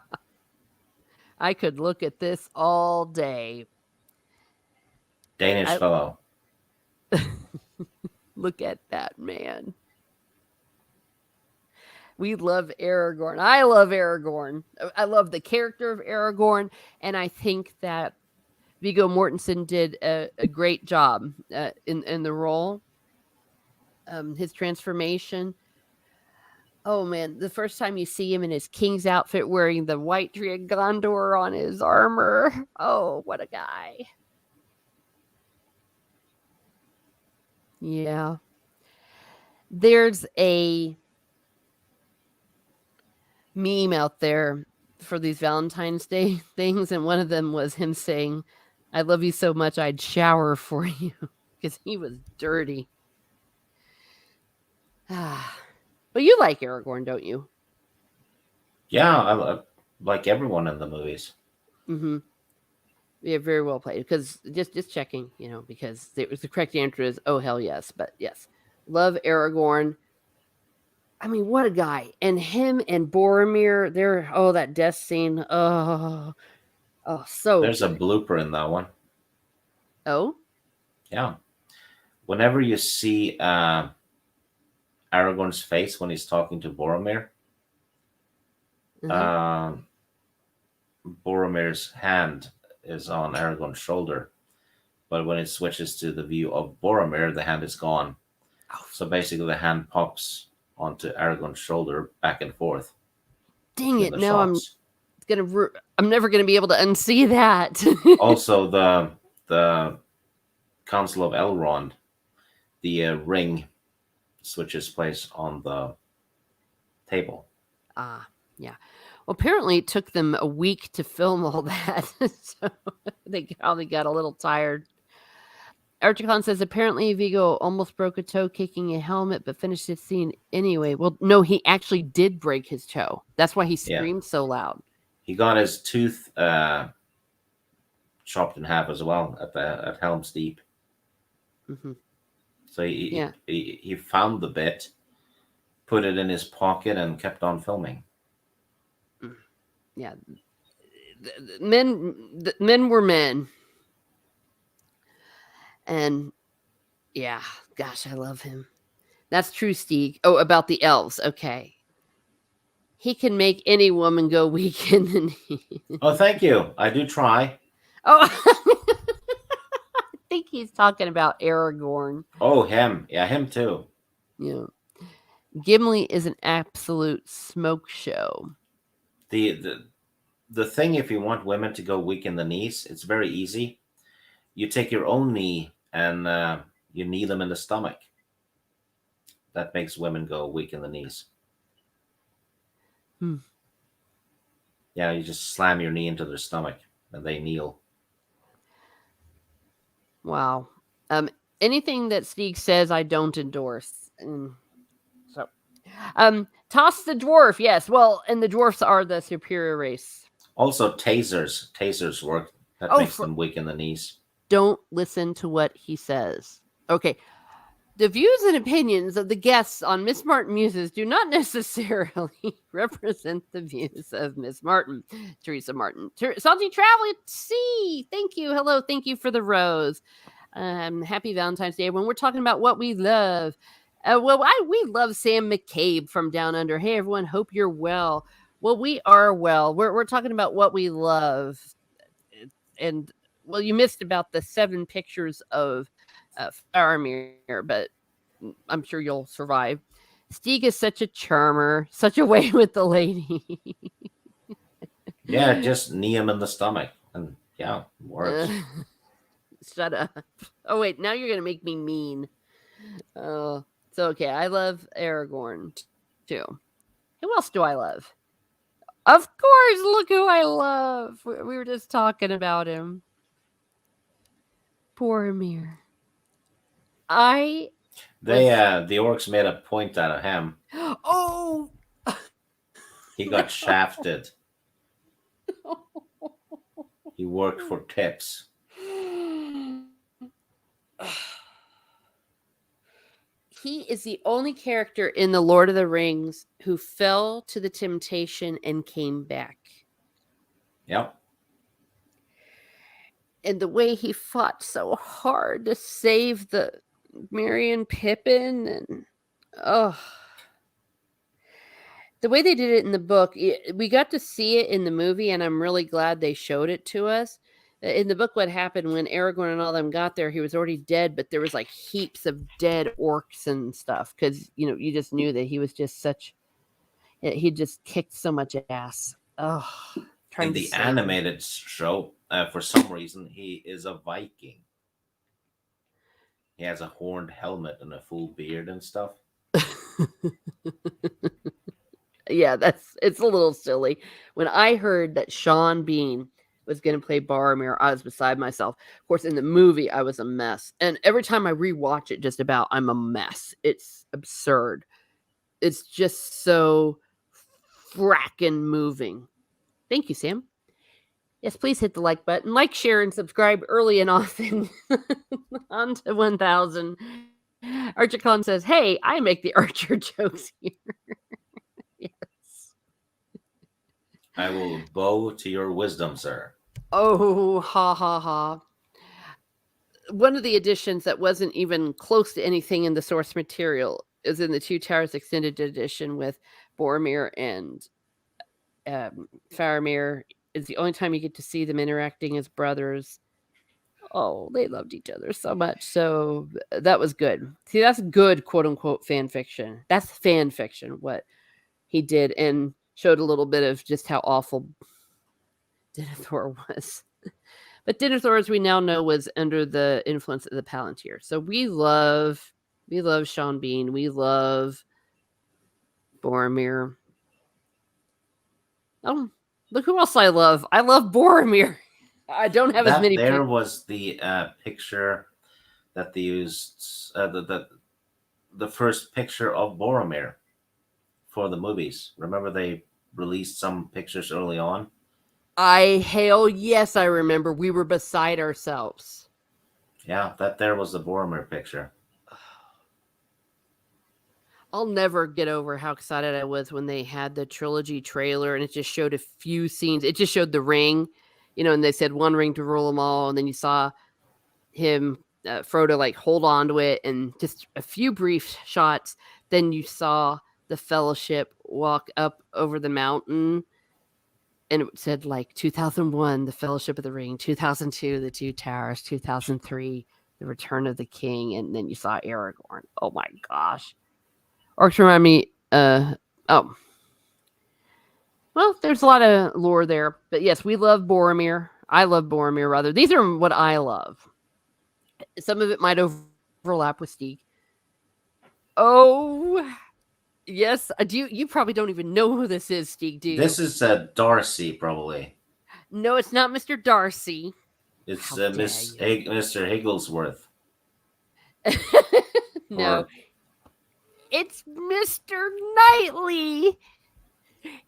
I could look at this all day. Danish I fellow. look at that man. We love Aragorn. I love Aragorn. I love the character of Aragorn, and I think that Viggo Mortensen did a great job in the role. His transformation. Oh man, the first time you see him in his king's outfit wearing the white tree of Gondor on his armor. Oh, what a guy. Yeah. There's a meme out there for these Valentine's Day things, and one of them was him saying, "I love you so much I'd shower for you," because he was dirty. But you like Aragorn, don't you? Yeah, like everyone in the movies. Mm-hmm. Yeah, very well played. Because just checking, because the correct answer is oh hell yes, but yes, love Aragorn. I mean, what a guy! And him and Boromir, they're that death scene. Oh, so There's a good. blooper in that one. Oh, Yeah. Whenever you see Aragorn's face when he's talking to Boromir, uh-huh. um, Boromir's hand is on Aragorn's shoulder. But when it switches to the view of Boromir, the hand is gone. Oh, So basically, the hand pops onto Aragorn's shoulder back and forth dang in it! the Now I'm shots. I'm never gonna be able to unsee that. Also, the Council of Elrond, the ring switches place on the table. Ah, yeah. Well, apparently it took them a week to film all that, so they probably got a little tired. Archicon says apparently Vigo almost broke a toe kicking a helmet, but finished his scene anyway. Well, no, he actually did break his toe. That's why he Yeah, screamed so loud. he got his tooth chopped in half as well at Helm's Deep. Hmm. So Yeah, he found the bit, put it in his pocket, and kept on filming. yeah. Men were men, and yeah, gosh, I love him. That's true, Steve. Oh, about the elves. Okay, he can make any woman go weak in the knee. Oh, thank you. I do try. Oh, I think he's talking about Aragorn. Oh, him. Yeah, him too. Yeah. Gimli is an absolute smoke show. The the the thing, if you want women to go weak in the knees, it's very easy. You take your own knee and you knee them in the stomach. That makes women go weak in the knees. Hmm. Yeah, you just slam your knee into their stomach and they kneel. Wow. Um, Anything that Stieg says, I don't endorse. So, toss the dwarf. Yes. Well, and the dwarfs are the superior race. Also, tasers work. That Oh, makes them weak in the knees. don't listen to what he says. Okay. The views and opinions of the guests on Miss Martin Muses do not necessarily represent the views of Miss Martin, Teresa Martin. Salty Travel at Sea. Thank you. Hello. Thank you for the rose. Happy Valentine's Day. When we're talking about what we love, we love Sam McCabe from Down Under. Hey, everyone. Hope you're well. Well, we are well. We're talking about what we love, and well, you missed about the 7 pictures of Faramir, but I'm sure you'll survive. Stieg is such a charmer, such a way with the lady. Yeah, just knee them in the stomach. And yeah, it Uh, works. Shut up. Oh, wait, now you're going to make me mean. So, okay, I love Aragorn too. Who else do I love? Of course, look who I love. We were just talking about him. Boromir. I They was. the orcs made a point out of him. Oh! He got shafted. He worked for tips. He is the only character in the Lord of the Rings who fell to the temptation and came back. Yep. And the way he fought so hard to save the Merry and Pippin, and oh, the way they did it in the book, we got to see it in the movie, and I'm really glad they showed it to us. In the book, what happened when Aragorn and all them got there, he was already dead, but there was like heaps of dead orcs and stuff because you just knew that he was just he just kicked so much ass. Oh, trying In to the save him. animated show, for some reason, he is a Viking. He has a horned helmet and a full beard and stuff. Yeah, it's a little silly. When I heard that Sean Bean was going to play Boromir, I was beside myself. Of course, in the movie, I was a mess, and every time I rewatch it, just about I'm a mess. It's absurd. It's just so fracking moving. Thank you, Sam. Yes, please hit the like button, like, share, and subscribe early and often. On to 1,000. Archicon says, "Hey, I make the Archer jokes here." Yes. I will bow to your wisdom, sir. Oh, ha ha ha. One of the additions that wasn't even close to anything in the source material is in the Two Towers Extended Edition with Boromir and Faramir. Is the only time you get to see them interacting as brothers. Oh, they loved each other so much. So that was good. See, that's good, quote unquote, fan fiction. That's fan fiction, what he did, and showed a little bit of just how awful Denethor was. But Denethor, as we now know, was under the influence of the Palantir. So we love Sean Bean. We love Boromir. Oh, look who else I love. I love Boromir. I don't have as That many there pictures. was the picture that they used, the first picture of Boromir for the movies. Remember they released some pictures early on? Yes, I remember. We were beside ourselves. Yeah, that there was the Boromir picture. I'll never get over how excited I was when they had the trilogy trailer and it just showed a few scenes. It just showed the ring, and they said one ring to rule them all. And then you saw him, Frodo, like hold on to it and just a few brief shots. Then you saw the Fellowship walk up over the mountain and it said like 2001, the Fellowship of the Ring, 2002, the Two Towers, 2003, the Return of the King. And then you saw Aragorn. Oh my gosh. Orcs remind me, oh, well, there's a lot of lore there. But yes, we love Boromir. I love Boromir, rather. These are what I love. Some of it might overlap with Steeg. Oh, yes. You probably don't even know who this is, Steeg, do you? This is Darcy, probably. No, it's not Mr. Darcy. It's How dare Mr. Higglesworth. No, Or it's Mr. Knightley.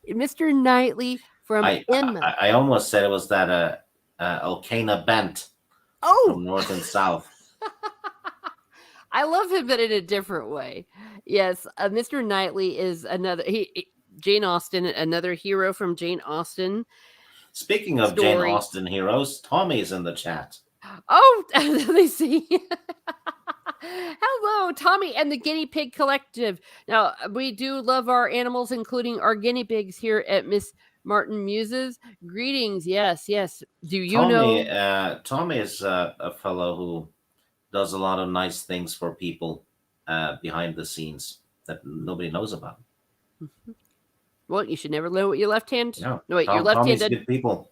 Mr. Knightley from Emma. I almost said it was that Elkanah Bent Oh, from North and South. I love him, but in a different way. Yes, Mr. Knightley is another Jane Austen, another hero from Jane Austen Speaking of Jane story. Austen heroes, Tommy's in the chat. Oh, they see. Hello, Tommy and the Guinea Pig Collective. Now, we do love our animals, including our guinea pigs here at Miss Martin Muses. Greetings. Yes, yes. Do you know? Tommy is a fellow who does a lot of nice things for people behind the scenes that nobody knows about. Well, you should never know what your left hand. Yeah, No, wait, your left hand Tommy's did. good people.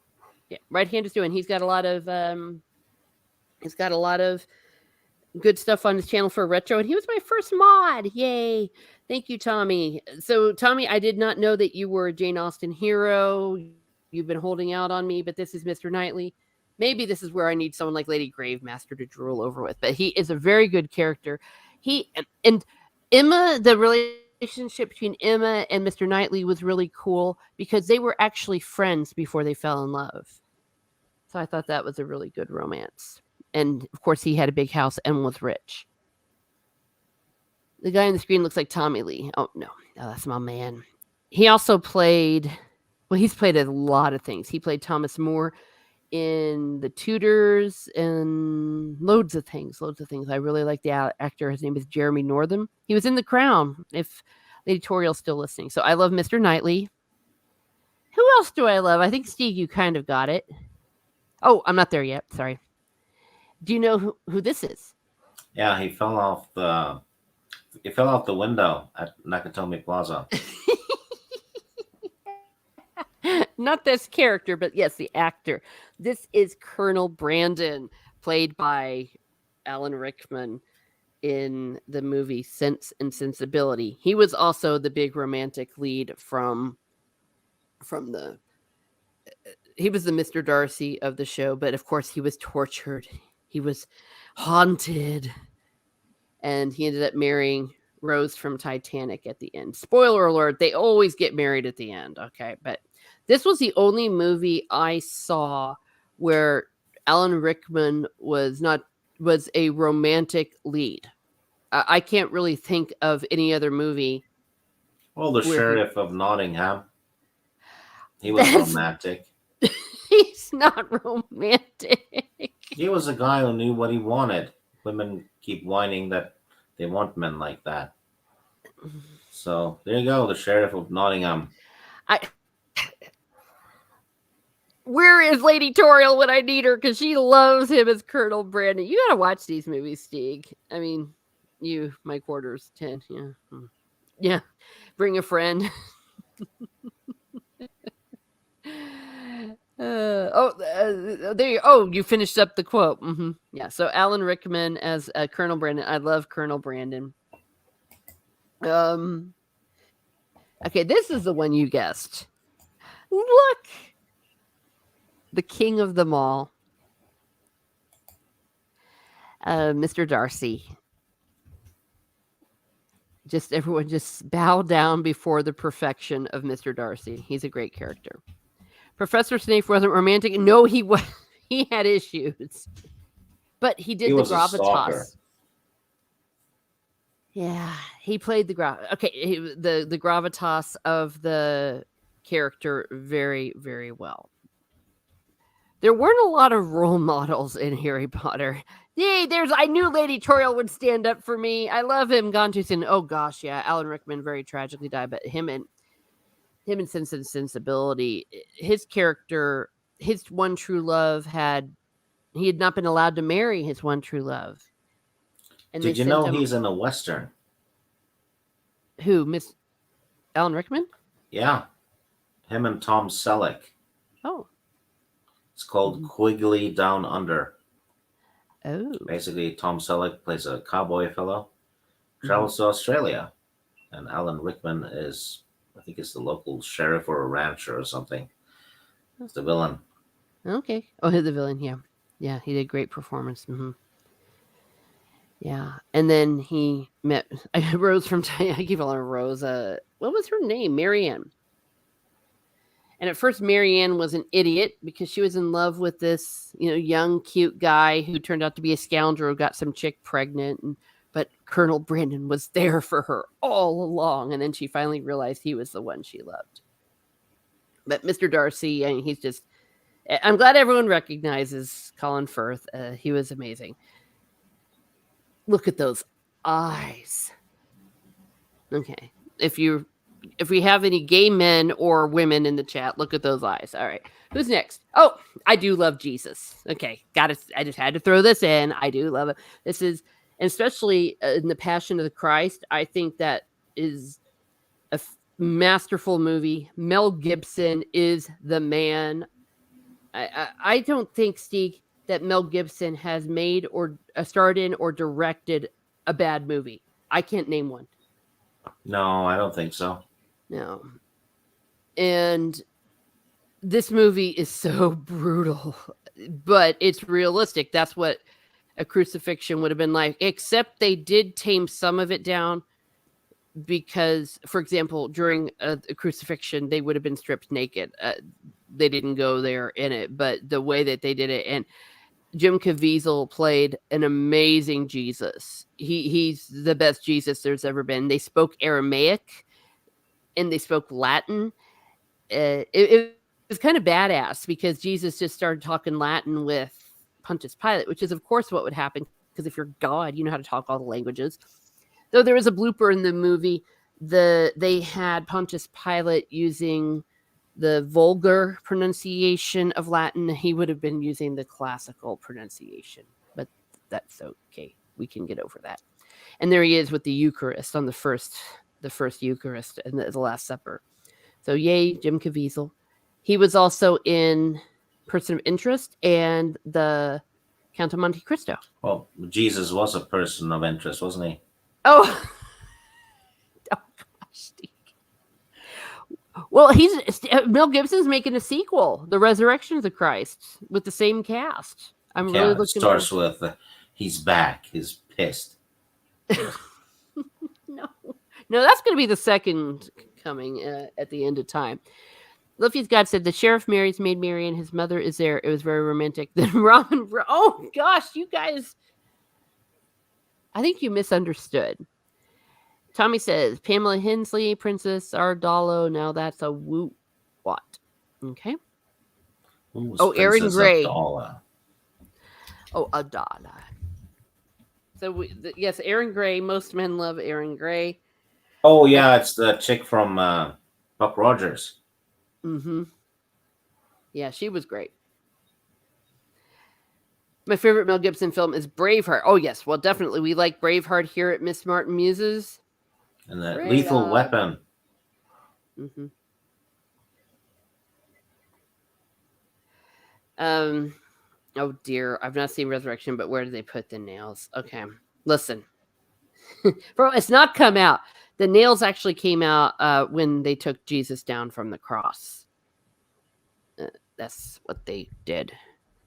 Yeah, right hand is doing. He's got a lot of. He's got a lot of good stuff on his channel for retro, and he was my first mod. Yay! Thank you, Tommy. So, Tommy, I did not know that you were a Jane Austen hero. You've been holding out on me, but this is Mr. Knightley. Maybe this is where I need someone like Lady Gravemaster to drool over with, but he is a very good character. He and Emma, the relationship between Emma and Mr. Knightley was really cool because they were actually friends before they fell in love. So I thought that was a really good romance. And of course, he had a big house and was rich. The guy on the screen looks like Tommy Lee. Oh, no, that's my man. He also played, well, he's played a lot of things. He played Thomas More in The Tudors and loads of things. I really like the actor. His name is Jeremy Northam. He was in The Crown, if Lady Toriel's still listening. So I love Mr. Knightley. Who else do I love? I think, Steve, you kind of got it. Oh, I'm not there yet. Sorry. Do you know who this is? Yeah, he fell off the window at Nakatomi Plaza. Not this character, but yes, the actor. This is Colonel Brandon, played by Alan Rickman in the movie Sense and Sensibility. He was also the big romantic lead from the he was the Mr. Darcy of the show, but of course he was tortured. He was haunted. And he ended up marrying Rose from Titanic at the end. Spoiler alert, they always get married at the end, okay? But this was the only movie I saw where Alan Rickman was a romantic lead. I can't really think of any other movie. Well, the Sheriff of Nottingham. He was romantic. He's not romantic. He was a guy who knew what he wanted. Women keep whining that they want men like that. So there you go, the Sheriff of Nottingham. Where is Lady Toriel when I need her? Because she loves him as Colonel Brandon. You gotta watch these movies, Steeg. I mean, my quarters 10. Yeah, yeah. Bring a friend. There you. Oh, you finished up the quote. Yeah. So Alan Rickman as Colonel Brandon. I love Colonel Brandon. Um. Okay, this is the one you guessed. Look, the king of them all, Mr. Darcy. Just everyone just bow down before the perfection of Mr. Darcy. He's a great character. Professor Snape wasn't romantic. No, he was. He had issues, but he did He the was a stalker. gravitas. Yeah, he played the the gravitas of the character very, very well. There weren't a lot of role models in Harry Potter. Yay, I knew Lady Toriel would stand up for me. I love him. Gone too soon. Oh gosh, yeah. Alan Rickman very tragically died, but him and Sense and Sensibility, his character, his one true love he had not been allowed to marry his one true love. And Did they you sent know him he's in a Western? who, Miss Alan Rickman? Yeah. Him and Tom Selleck. Oh. It's called Quigley Down Under. Oh. Basically, Tom Selleck plays a cowboy fellow, travels to Australia, and Alan Rickman is, I think, it's the local sheriff or a rancher or something. It's the villain. Okay. Oh, he's the villain. Yeah. Yeah, he did great performance. Yeah. And then he met Rose from I keep calling her Rose. What was her name? Marianne. And at first, Marianne was an idiot because she was in love with this, young, cute guy who turned out to be a scoundrel who got some chick pregnant. But Colonel Brandon was there for her all along. And then she finally realized he was the one she loved. But Mr. Darcy, I'm glad everyone recognizes Colin Firth. He was amazing. Look at those eyes. Okay. If we have any gay men or women in the chat, look at those eyes. All right. Who's next? Oh, I do love Jesus. Okay. Got it. I just had to throw this in. I do love it. This is, and especially in the Passion of the Christ, I think that is a masterful movie. Mel Gibson is the man. I don't think, Steve, that Mel Gibson has made or starred in or directed a bad movie. I can't name one. No, I don't think so. No. And this movie is so brutal, but it's realistic. That's what a crucifixion would have been like, except they did tame some of it down because, for example, during a crucifixion, they would have been stripped naked. They didn't go there in it, but the way that they did it, and Jim Caviezel played an amazing Jesus. He's the best Jesus there's ever been. They spoke Aramaic and they spoke Latin. It was kind of badass because Jesus just started talking Latin with Pontius Pilate, which is, of course, what would happen because if you're God, you know how to talk all the languages. Though there was a blooper in the movie, they had Pontius Pilate using the vulgar pronunciation of Latin. He would have been using the classical pronunciation, but that's okay. We can get over that. And there he is with the Eucharist on the first Eucharist and the Last Supper. So yay, Jim Caviezel. He was also in Person of Interest and the Count of Monte Cristo. Well, Jesus was a person of interest, wasn't he? Oh gosh, Steve. Well, Mel Gibson's making a sequel, The Resurrection of the Christ, with the same cast. I'm really looking. It starts with he's back. He's pissed. No, that's going to be the second coming at the end of time. Luffy's God said the sheriff marries Maid Marian. His mother is there. It was very romantic. Then Robin. Oh gosh, you guys. I think you misunderstood. Tommy says Pamela Hensley, Princess Ardallo. Now that's a woot what? Okay. Aaron Gray. Ardala? Oh, Adala. So yes, Aaron Gray. Most men love Aaron Gray. Oh yeah, it's the chick from Buck Rogers. Mm-hmm. Yeah, she was great. My favorite Mel Gibson film is Braveheart. Oh yes, well definitely we like Braveheart here at Miss Martin Muses. And the Lethal Weapon. Mm-hmm. Um, oh dear, I've not seen Resurrection, but where did they put the nails? Okay, listen, bro, it's not come out. The nails actually came out when they took Jesus down from the cross. That's what they did.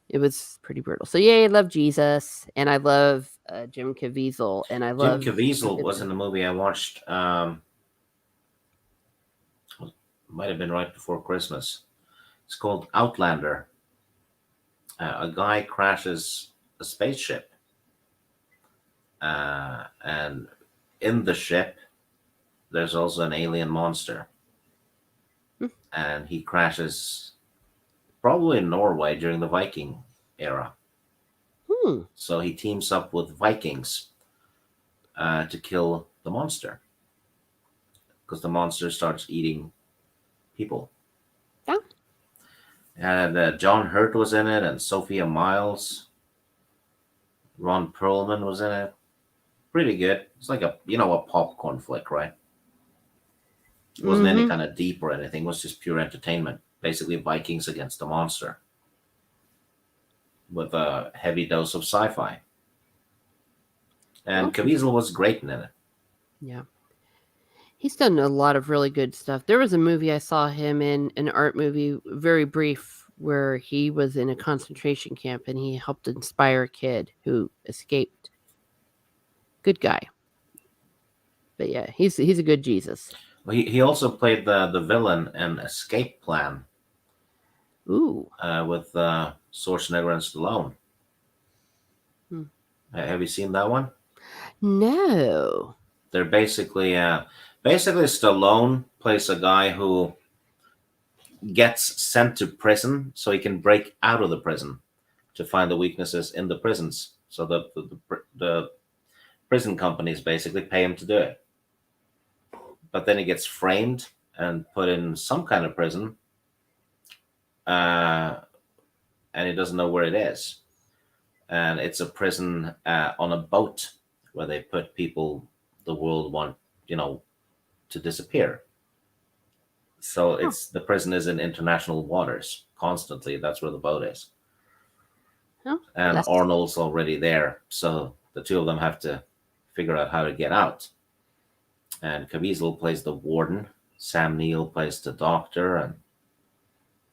It was pretty brutal. So yeah, I love Jesus, and I love Jim Caviezel, and I Jim love Caviezel the was in the movie I watched. Might have been right before Christmas. It's called Outlander. A guy crashes a spaceship, and in the ship, there's also an alien monster, and he crashes probably in Norway during the Viking era. Hmm. So he teams up with Vikings to kill the monster because the monster starts eating people. Yeah. And John Hurt was in it, and Sophia Miles, Ron Perlman was in it. Pretty good. It's like a popcorn flick, right? It wasn't any Mm-hmm. kind of deep or anything. It was just pure entertainment. Basically, Vikings against the monster with a heavy dose of sci-fi. And Okay. Caviezel was great in it. Yeah. He's done a lot of really good stuff. There was a movie I saw him in, an art movie, very brief, where he was in a concentration camp and he helped inspire a kid who escaped. Good guy. But yeah, he's a good Jesus. Well, he also played the villain in Escape Plan Ooh. with Schwarzenegger and Stallone. Hmm. Have you seen that one? No. They're basically Stallone plays a guy who gets sent to prison so he can break out of the prison to find the weaknesses in the prisons. So the prison companies basically pay him to do it. But then he gets framed and put in some kind of prison, uh, and he doesn't know where it is. And it's a prison on a boat where they put people the world want, you know, to disappear. So Oh, it's the prison is in international waters constantly. That's where the boat is, oh, and that's Arnold's already there. So the two of them have to figure out how to get out. And Caviezel plays the warden. Sam Neill plays the doctor, and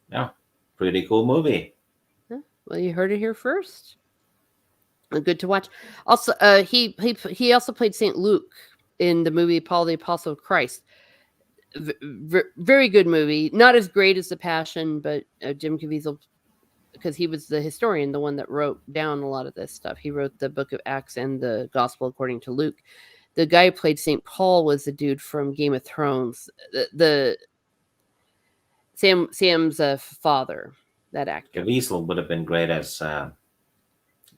yeah, pretty cool movie. huh. Well, you heard it here first. Good to watch. Also, he also played Saint Luke in the movie Paul the Apostle of Christ. Very good movie. Not as great as The Passion, but Jim Caviezel, because he was the historian, the one that wrote down a lot of this stuff. He wrote the Book of Acts and the Gospel according to Luke. The guy who played Saint Paul was the dude from Game of Thrones. The Sam's father, that actor. Caviezel would have been great as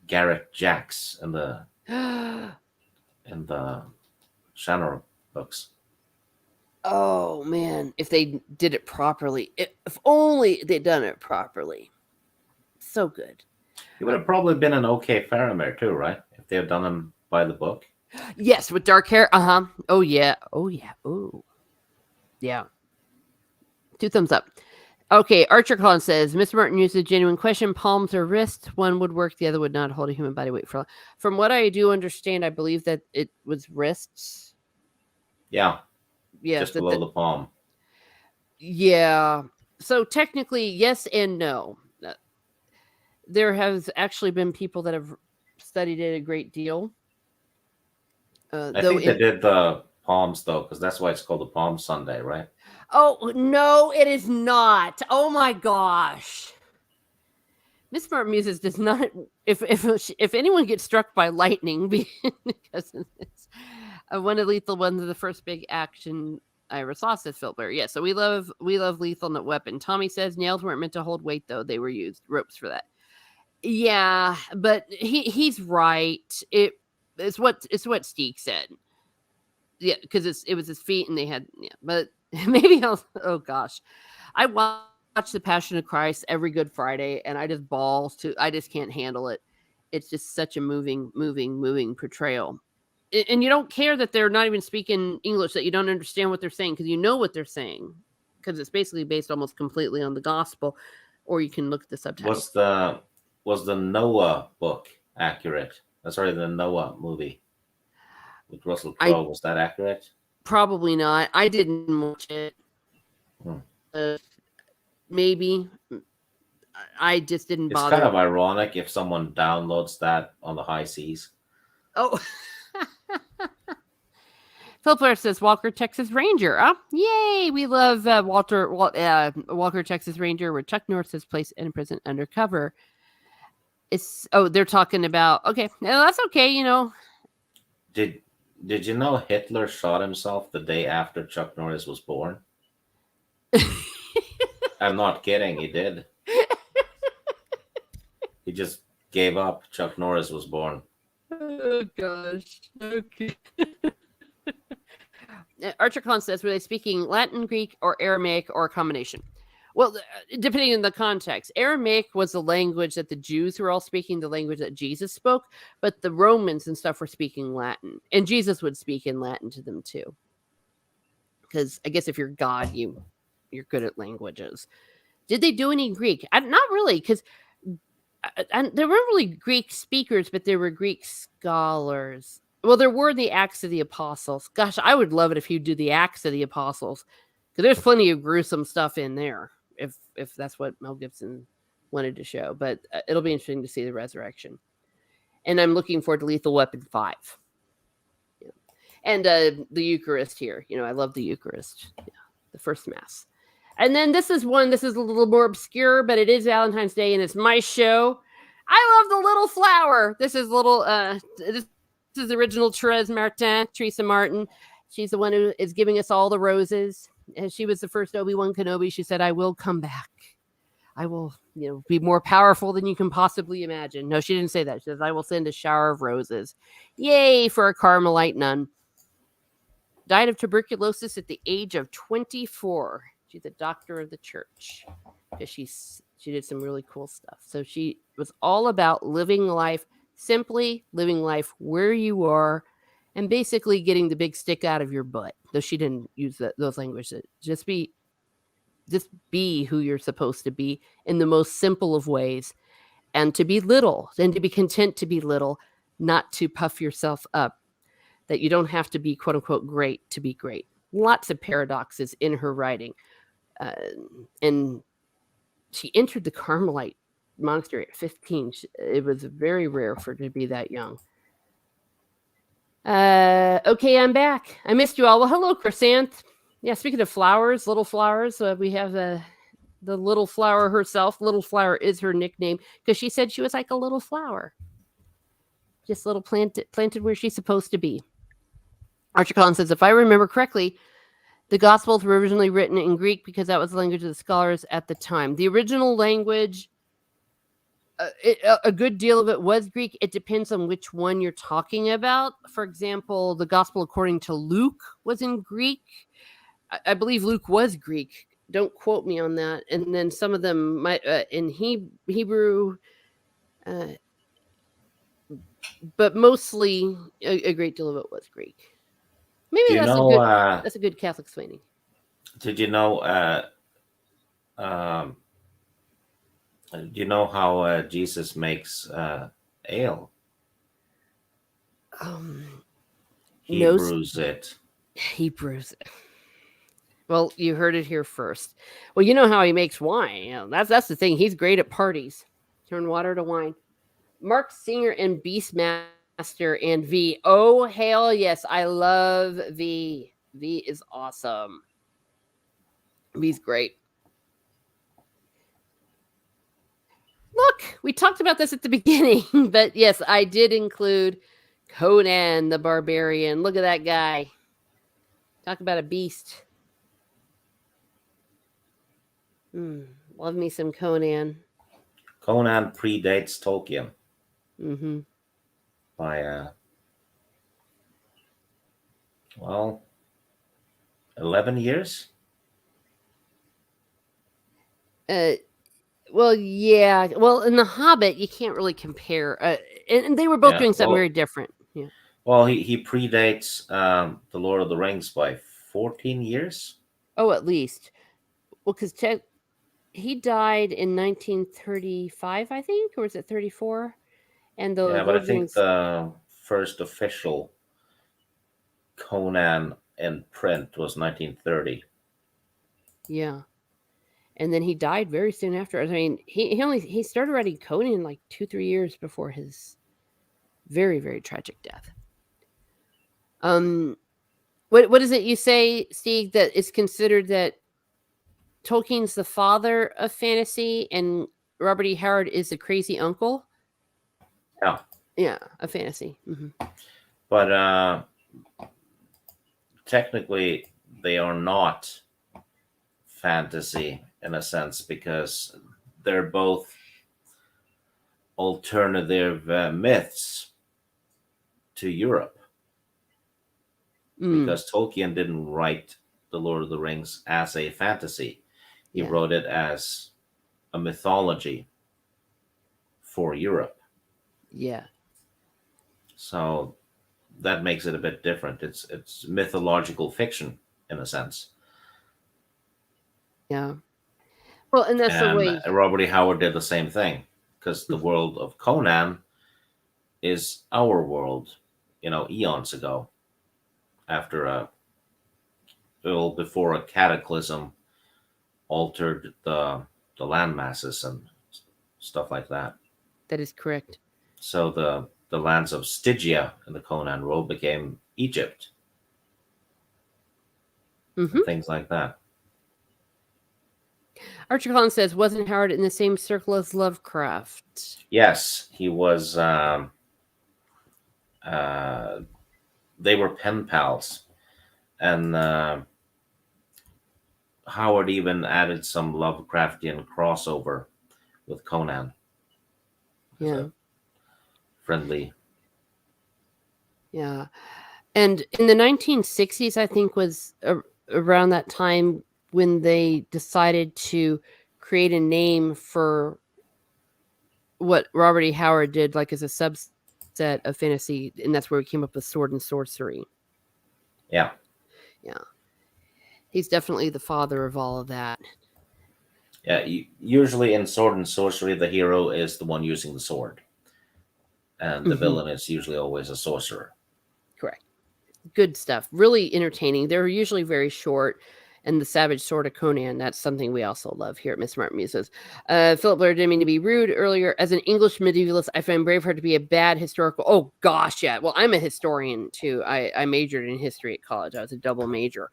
Garrett Jacks in the Shannon books. Oh man, if they did it properly, if only they'd done it properly. So good. He would have probably been an okay Faramir too, right? If they had done him by the book. Yes, with dark hair. Uh huh. Oh yeah. Oh yeah. Oh yeah. Two thumbs up. Okay, Archer Collins says, Mr. Martin used a genuine question. Palms or wrists? One would work, the other would not. Hold a human body weight for. From what I do understand, I believe that it was wrists. Yeah, Yeah. just below the palm. Yeah. So technically, yes and no. There has actually been people that have studied it a great deal. I Though think they in did the palms though, because that's why it's called the Palm Sunday, right? oh no, it is not. Oh my gosh. Miss Smart Muses does not. If anyone gets struck by lightning because of this, one of Lethal, one of the first big action I ever saw, says Philbert. Yeah, so we love Lethal Weapon. Tommy says nails weren't meant to hold weight though; they were used ropes for that. Yeah, but he's right. It's what Steek said. Yeah, because it was his feet and they had yeah, but maybe I'll. Oh gosh, I watch The Passion of Christ every Good Friday, and I just balls to. I just can't handle it. It's just such a moving portrayal, and you don't care that they're not even speaking English, that you don't understand what they're saying because you know what they're saying, because it's basically based almost completely on the gospel or you can look at the subtitles. Was the Noah book accurate? Sorry, the Noah movie with Russell I Crowe, was that accurate? probably not. I didn't watch it. Hmm. Uh, maybe I just didn't It's kind bother. of ironic if someone downloads that on the high seas. Oh, Philip says Walker Texas Ranger. Oh, yay! We love Walker Texas Ranger, where Chuck Norris is placed in prison undercover. They're talking about okay. No, that's okay. Did did you know Hitler shot himself the day after Chuck Norris was born? I'm not kidding, he did. He just gave up. Chuck Norris was born. Oh gosh. Okay. Archer Khan says, were they speaking Latin, Greek, or Aramaic, or a combination? Well, depending on the context. Aramaic was the language that the Jews were all speaking, the language that Jesus spoke, but the Romans and stuff were speaking Latin. And Jesus would speak in Latin to them too. Because I guess if you're God, you're good at languages. Did they do any Greek? Not really, because there weren't really Greek speakers, but there were Greek scholars. Well, there were the Acts of the Apostles. Gosh, I would love it if you do the Acts of the Apostles, because there's plenty of gruesome stuff in there. If that's what Mel Gibson wanted to show, but it'll be interesting to see the resurrection. And I'm looking forward to Lethal Weapon 5. Yeah. And the Eucharist here. I love the Eucharist. Yeah. The first Mass. And then this is a little more obscure, but it is Valentine's Day and it's my show. I love the little flower. This is this is the original Teresa Martin. She's the one who is giving us all the roses. And she was the first Obi-Wan Kenobi. She said, I will come back. I will, be more powerful than you can possibly imagine. No, she didn't say that. She says, I will send a shower of roses. Yay for a Carmelite nun. Died of tuberculosis at the age of 24. She's a doctor of the church because she did some really cool stuff. So she was all about living life simply, living life where you are, and basically getting the big stick out of your butt. Though she didn't use those languages. Just be who you're supposed to be in the most simple of ways, and to be little, and to be content to be little, not to puff yourself up. That you don't have to be quote unquote great to be great. Lots of paradoxes in her writing. And she entered the Carmelite monastery at 15. It was very rare for her to be that young. Okay, I'm back. I missed you all. Well, hello, Chrysanth. Yeah, speaking of flowers, little flowers, we have the little flower herself. Little flower is her nickname because she said she was like a little flower. Just little planted where she's supposed to be. Archer Collins says, if I remember correctly, the Gospels were originally written in Greek because that was the language of the scholars at the time. The original language, a good deal of it was Greek. It depends on which one you're talking about. For example, the Gospel according to Luke was in Greek. I believe Luke was Greek. Don't quote me on that. And then some of them might in Hebrew, but mostly a great deal of it was Greek. Maybe that's a good Catholic explaining. Did you know? Do you know how Jesus makes ale? He brews it. He brews it. Well, you heard it here first. Well, you know how he makes wine. That's the thing. He's great at parties. Turn water to wine. Mark Singer and Beastmaster and V. Oh, hell yes. I love V. V is awesome. V's great. Look, we talked about this at the beginning, but yes, I did include Conan the Barbarian. Look at that guy. Talk about a beast. Love me some Conan. Conan predates Tolkien. Mm-hmm. By 11 years. Well, yeah. Well, in The Hobbit, you can't really compare. And they were both doing something very different. Yeah. Well, he predates The Lord of the Rings by 14 years. Oh, at least. Well, because he died in 1935, I think, or was it 34? And the Yeah, but I Lord of the think Rings, the first official Conan in print was 1930. yeah. And then he died very soon after. I mean, he started writing Conan like 2-3 years before his very very tragic death. Um, what is it you say, Steve? That it's considered that Tolkien's the father of fantasy, and Robert E. Howard is the crazy uncle. Yeah, Yeah, a fantasy. but technically they are not fantasy in a sense because they're both alternative myths to Europe. Mm, Because Tolkien didn't write The Lord of the Rings as a fantasy, he yeah, wrote it as a mythology for Europe. yeah, So that makes it a bit different. It's mythological fiction in a sense. yeah. Well, and that's the And way. Robert E. Howard did the same thing because the world of Conan is our world, eons ago, after well, before a cataclysm altered the land masses and stuff like that. That is correct. So the lands of Stygia in the Conan world became Egypt and Hmm. things like that. Archer Collins says, wasn't Howard in the same circle as Lovecraft? Yes, he was. Uh, they were pen pals, and Howard even added some Lovecraftian crossover with Conan as Yeah, a friendly. yeah. And in the 1960s, I think was around that time when they decided to create a name for what Robert E. Howard did, like as a subset of fantasy, and that's where we came up with sword and sorcery. Yeah, Yeah, he's definitely the father of all of that. yeah. Usually in Sword and Sorcery, the hero is the one using the sword, and the Hmm. villain is usually always a sorcerer. Correct. Good stuff. Really entertaining. They're usually very short. And the Savage Sword of Conan, that's something we also love here at Miss Smart Muses. Philip Blair didn't mean to be rude earlier. As an English medievalist, I find Braveheart to be a bad historical. Oh, gosh, yeah. Well, I'm a historian too. I majored in history at college. I was a double major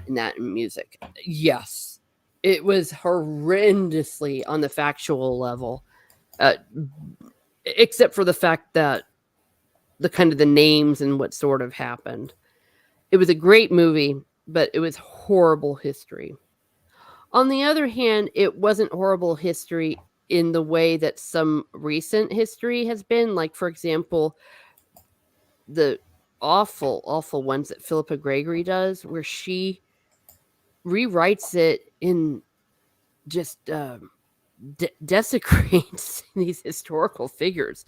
in that in music. Yes, it was horrendously on the factual level, uh, except for the fact that the kind of the names and what sort of happened. It was a great movie, but it was horrible history. On the other hand, it wasn't horrible history in the way that some recent history has been. Like, for example, the awful, awful ones that Philippa Gregory does, where she rewrites it in just desecrates these historical figures.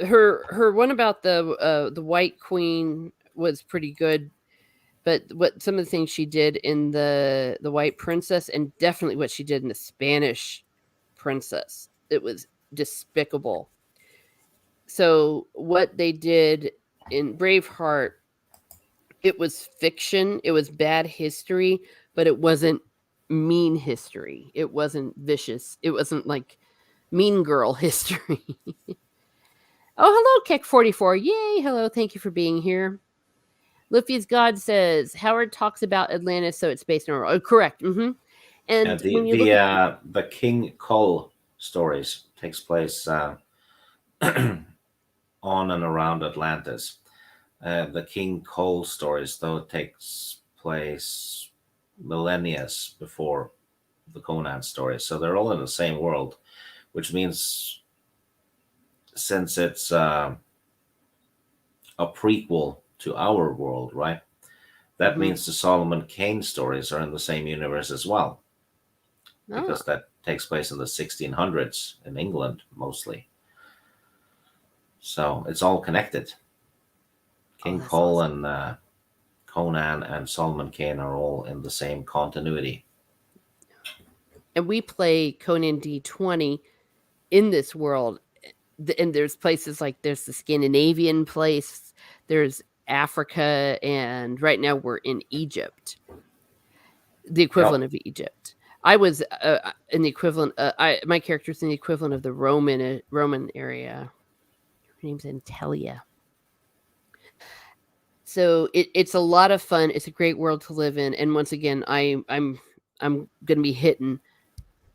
Her one about the White Queen was pretty good, but what some of the things she did in the White Princess, and definitely what she did in the Spanish Princess, it was despicable. So what they did in Braveheart, it was fiction, it was bad history, but it wasn't mean history, it wasn't vicious, it wasn't like mean girl history. Oh, hello, Keck44. Yay, hello, thank you for being here. Luffy's God says Howard talks about Atlantis, so it's based on. Oh, correct. And The when you look the at uh, the King Cole stories takes place on and around Atlantis. The King Cole stories, though, takes place millennia before the Conan stories, so they're all in the same world, which means since it's a prequel to our world, right? That mhm. means the Solomon Kane stories are in the same universe as well, Oh, because that takes place in the 1600s in England mostly. So it's all connected. oh, King that's Cole awesome. and Conan and Solomon Kane are all in the same continuity. and we play Conan D20 in this world. And there's places like there's the Scandinavian place, there's Africa, and right now we're in Egypt, the Yep. equivalent of Egypt. I was in the equivalent. My character's in the equivalent of the Roman area. Her name's Antelia. So it's a lot of fun. It's a great world to live in. And once again, I'm going to be hitting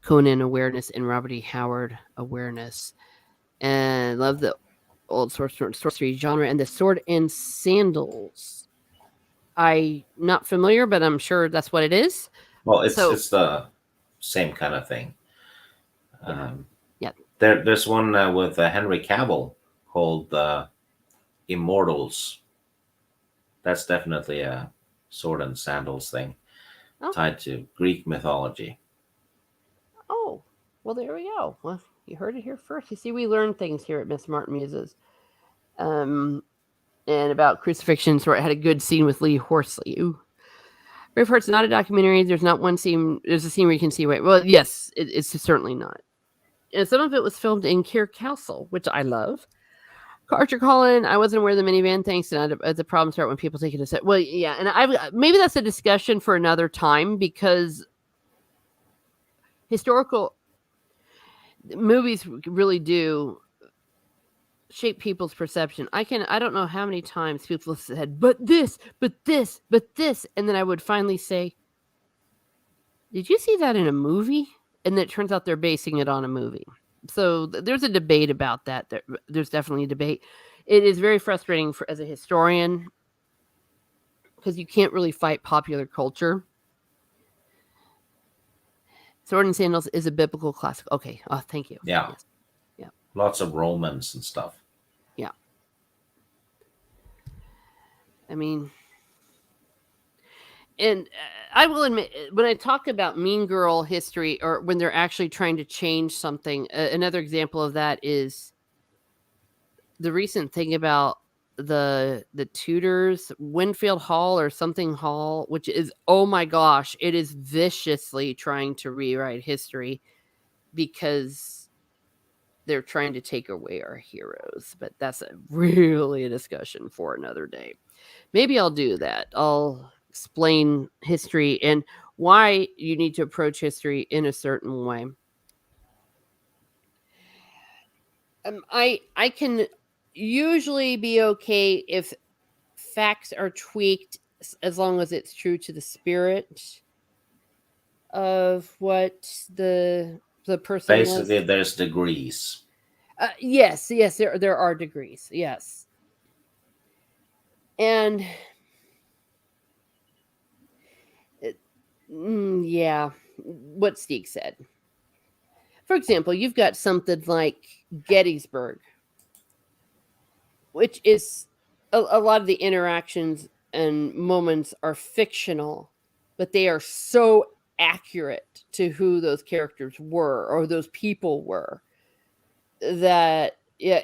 Conan awareness and Robert E. Howard awareness, and love the old sorcery genre and the sword and sandals. I not familiar, but I'm sure that's what it is. Well, So it's the same kind of thing. yeah, Um, yeah. there's one with Henry Cavill called Immortals. That's definitely a sword and sandals thing Oh, tied to Greek mythology. oh. Well, there we go. Well, you heard it here first. You see, we learn things here at Miss Martin Muses. Um, and about crucifixions, where it had a good scene with Lee Horsley. Ooh. Braveheart's not a documentary. There's not one scene. There's a scene where you can see. Wait, well, yes, it's certainly not. And some of it was filmed in Keir Castle, which I love. Archer Collin, I wasn't aware of the minivan. Thanks, and the problems start when people take it to set. Well, yeah, and I maybe that's a discussion for another time because historical movies really do shape people's perception. I don't know how many times people said, but this, but this, but this, and then I would finally say, did you see that in a movie? And it turns out they're basing it on a movie. So there's a debate about that. There's definitely a debate. It is very frustrating as a historian because you can't really fight popular culture. Sword and Sandals is a biblical classic. Okay. Oh, thank you. Yeah, Yes. Yeah. lots of romance and stuff. Yeah. I mean, and I will admit, when I talk about Mean Girl history or when they're actually trying to change something, another example of that is the recent thing about the Tudors, Winfield Hall or something Hall, which is, oh my gosh, it is viciously trying to rewrite history because they're trying to take away our heroes. But that's really a discussion for another day. Maybe I'll do that. I'll explain history and why you need to approach history in a certain way. I can usually be okay if facts are tweaked as long as it's true to the spirit of what the person was. Basically, there's degrees. Yes, yes, there are degrees. Yes, and yeah, what Steek said. For example, you've got something like Gettysburg, which is a lot of the interactions and moments are fictional, but they are so accurate to who those characters were or those people were that yeah,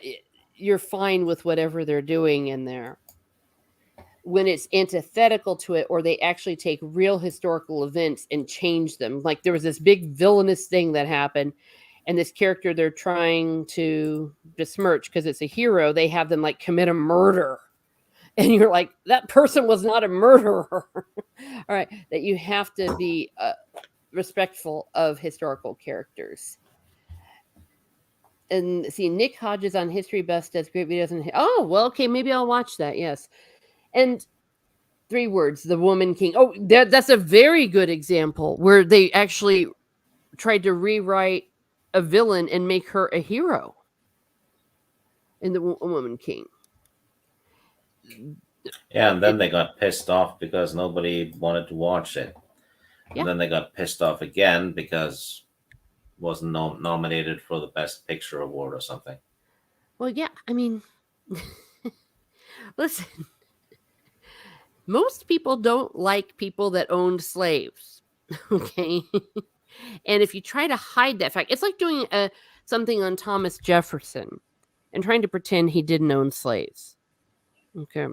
you're fine with whatever they're doing in there. When it's antithetical to it, or they actually take real historical events and change them, like there was this big villainous thing that happened, and this character they're trying to besmirch because it's a hero, they have them like commit a murder, and you're like, that person was not a murderer. All right, that you have to be respectful of historical characters. And see, Nick Hodges on History Best does great videos. Oh, well, okay, maybe I'll watch that. Yes, and 3 words: the Woman King. Oh, that's a very good example where they actually tried to rewrite a villain and make her a hero in the Woman King. Yeah, and then It, they got pissed off because nobody wanted to watch it. And yeah. then they got pissed off again because it wasn't nominated for the Best Picture award or something. Well, yeah. I mean, listen. Most people don't like people that owned slaves. Okay. And if you try to hide that fact, it's like doing something on Thomas Jefferson and trying to pretend he didn't own slaves. Okay.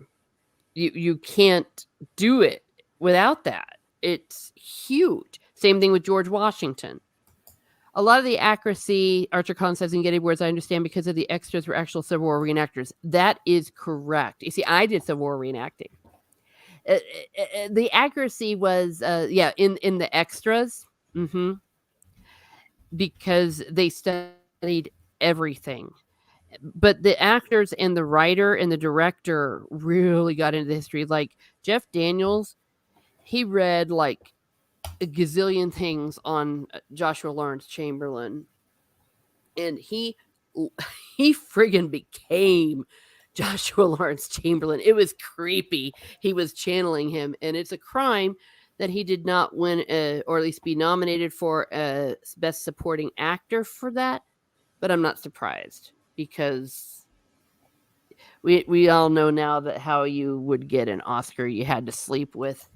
You can't do it without that. It's huge. Same thing with George Washington. A lot of the accuracy, Archer Collins says in Getty Words, I understand because of the extras were actual Civil War reenactors. That is correct. You see, I did Civil War reenacting. The accuracy was, yeah, in the extras, hmm because they studied everything. But the actors and the writer and the director really got into the history. Like Jeff Daniels, he read like a gazillion things on Joshua Lawrence Chamberlain, and he friggin' became Joshua Lawrence Chamberlain. It was creepy. He was channeling him, and it's a crime that he did not win, or at least be nominated for a Best Supporting Actor for that. But I'm not surprised because we all know now that how you would get an Oscar, you had to sleep with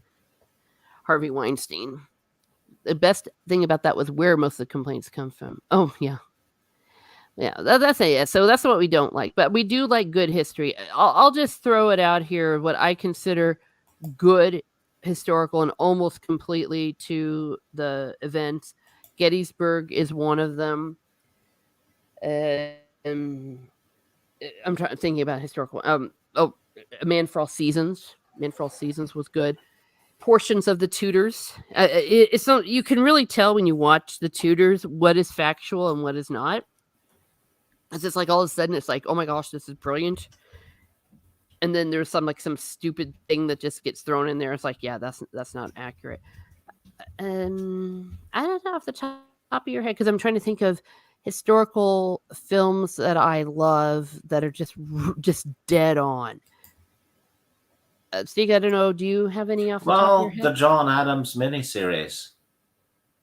Harvey Weinstein. The best thing about that was where most of the complaints come from. Oh yeah, yeah, that's it. Yeah. So that's what we don't like, but we do like good history. I'll just throw it out here. What I consider good historical and almost completely to the events. Gettysburg is one of them. Um, I'm thinking about historical. Oh, A Man for All Seasons. Man for All Seasons was good. Portions of the Tudors. It's so you can really tell when you watch the Tudors what is factual and what is not. It's just like all of a sudden it's like, oh my gosh, this is brilliant. And then there's some stupid thing that just gets thrown in there. It's like, yeah, that's not accurate. I don't know off the top of your head because I'm trying to think of historical films that I love that are just dead on. Steve, I don't know. Do you have any off the top of your Well, head? the John Adams miniseries,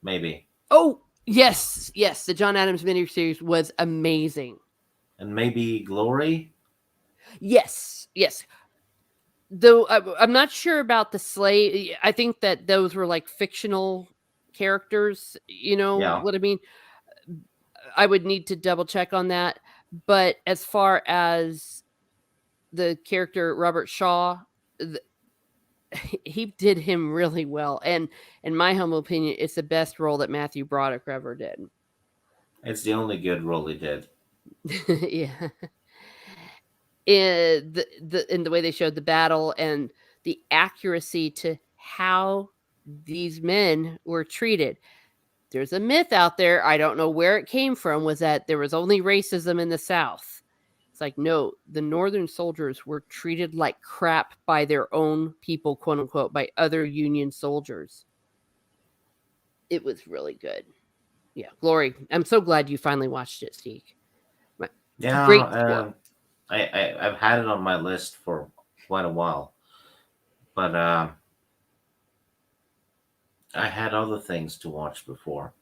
maybe, Oh, yes, yes. The John Adams miniseries was amazing. and maybe Glory. Yes, yes. Though I'm not sure about the slave. I think that those were like fictional characters. You know Yeah, what I mean? I would need to double check on that. But as far as the character Robert Shaw, th- he did him really well. And in my humble opinion, it's the best role that Matthew Broderick ever did. it's the only good role he did. Yeah. In the way they showed the battle and the accuracy to how these men were treated. There's a myth out there, I don't know where it came from, was that there was only racism in the South. It's like, no, the Northern soldiers were treated like crap by their own people, quote unquote, by other Union soldiers. It was really good. Yeah, Glory. I'm so glad you finally watched it, Steve. Yeah, Great quote. I've had it on my list for quite a while, but I had other things to watch before.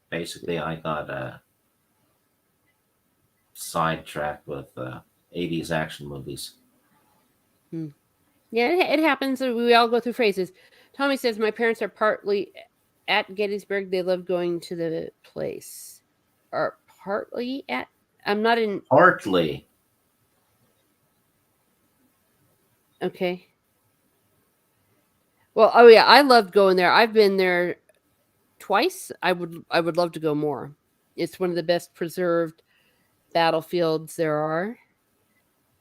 Basically, I got sidetracked with 80s action movies. Hmm. Yeah, it happens. We all go through phases. Tommy says, my parents are partly at Gettysburg. They love going to the place. Or partly at. I'm not in. Partly, Okay. Well, oh yeah, I loved going there. I've been there twice. I would love to go more. It's one of the best preserved battlefields there are.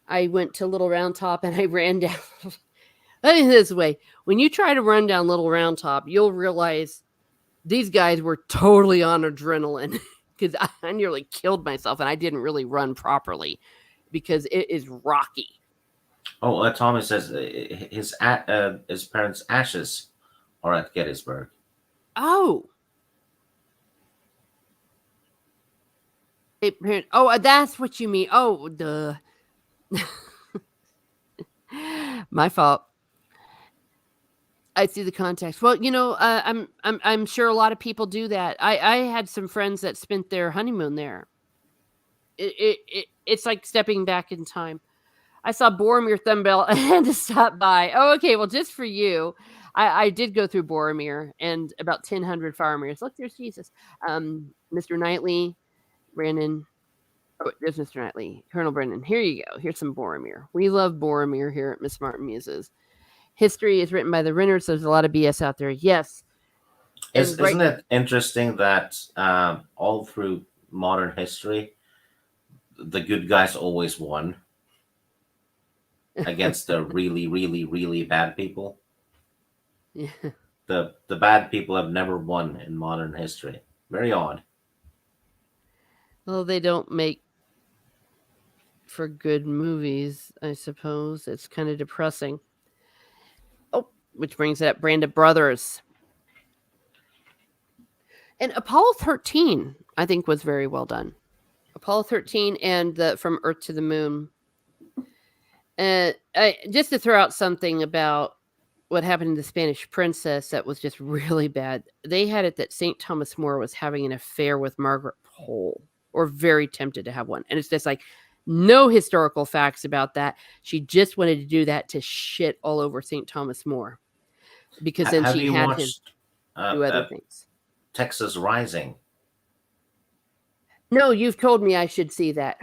I went to Little Round Top and I ran down. Let me this way: when you try to run down Little Round Top, you'll realize these guys were totally on adrenaline because I nearly killed myself and I didn't really run properly because it is rocky. oh, Tommy says his parents' ashes are at Gettysburg. Oh, oh, that's what you mean. Oh, duh. My fault. I see the context. Well, I'm sure a lot of people do that. I had some friends that spent their honeymoon there. It's like stepping back in time. I saw Boromir Thumbell and had to stop by. Oh, okay. Well, just for you, I did go through Boromir and about 1,000 Farmers. Look, there's Jesus. Mr. Knightley, Brandon. Oh, there's Mr. Knightley. Colonel Brendan. Here you go. Here's some Boromir. We love Boromir here at Miss Martin Muses. History is written by the Renners. So there's a lot of BS out there. Yes. And right, Isn't it interesting that all through modern history, the good guys always won against the really, really, really bad people? yeah. The bad people have never won in modern history. Very odd. Well, they don't make for good movies, I suppose. It's kind of depressing. Oh, which brings up Brandon Brothers. And Apollo 13, I think, was very well done. Apollo 13 and the From Earth to the Moon. Just to throw out something about what happened to the Spanish princess that was just really bad. They had it that St. Thomas More was having an affair with Margaret Pole, or very tempted to have one. And it's just like no historical facts about that. She just wanted to do that to shit all over St. Thomas More because then Have she you had him watched do other things. Texas Rising? No, you've told me I should see that.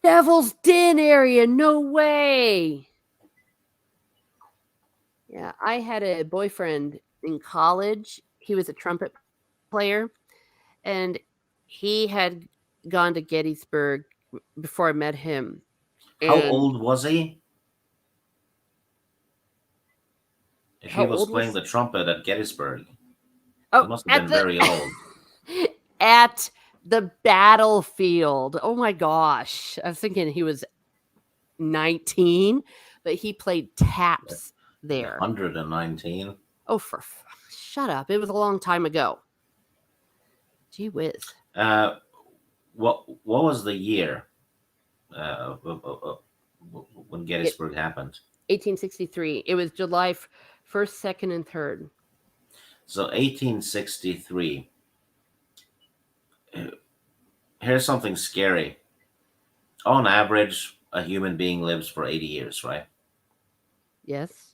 Devil's Den area, no way. Yeah, I had a boyfriend in college. He was a trumpet player, and he had gone to Gettysburg before I met him. How And old was he? If he how was old playing was? the trumpet at Gettysburg, he Oh, must have at been the very old. at the battlefield. Oh my gosh! I was thinking he was 19, but he played taps there. 119. Oh, shut up! It was a long time ago. Gee whiz. Uh, what was the year uh, of- of- of- when It, Gettysburg happened? 1863. It was July 1st, 2nd, and 3rd. So 1863. Here's something scary. On average, a human being lives for 80 years, right? Yes.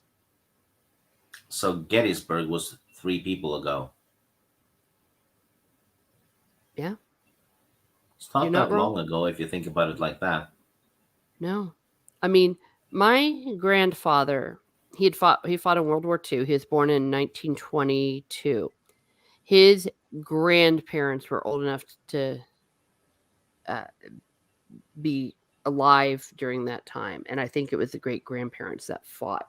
So Gettysburg was 3 people ago. Yeah. It's You're not not that wrong. long ago if you think about it like that. No. I mean, my grandfather, he fought in World War II. He was born in 1922. His grandparents were old enough to uh, be alive during that time, and I think it was the great grandparents that fought.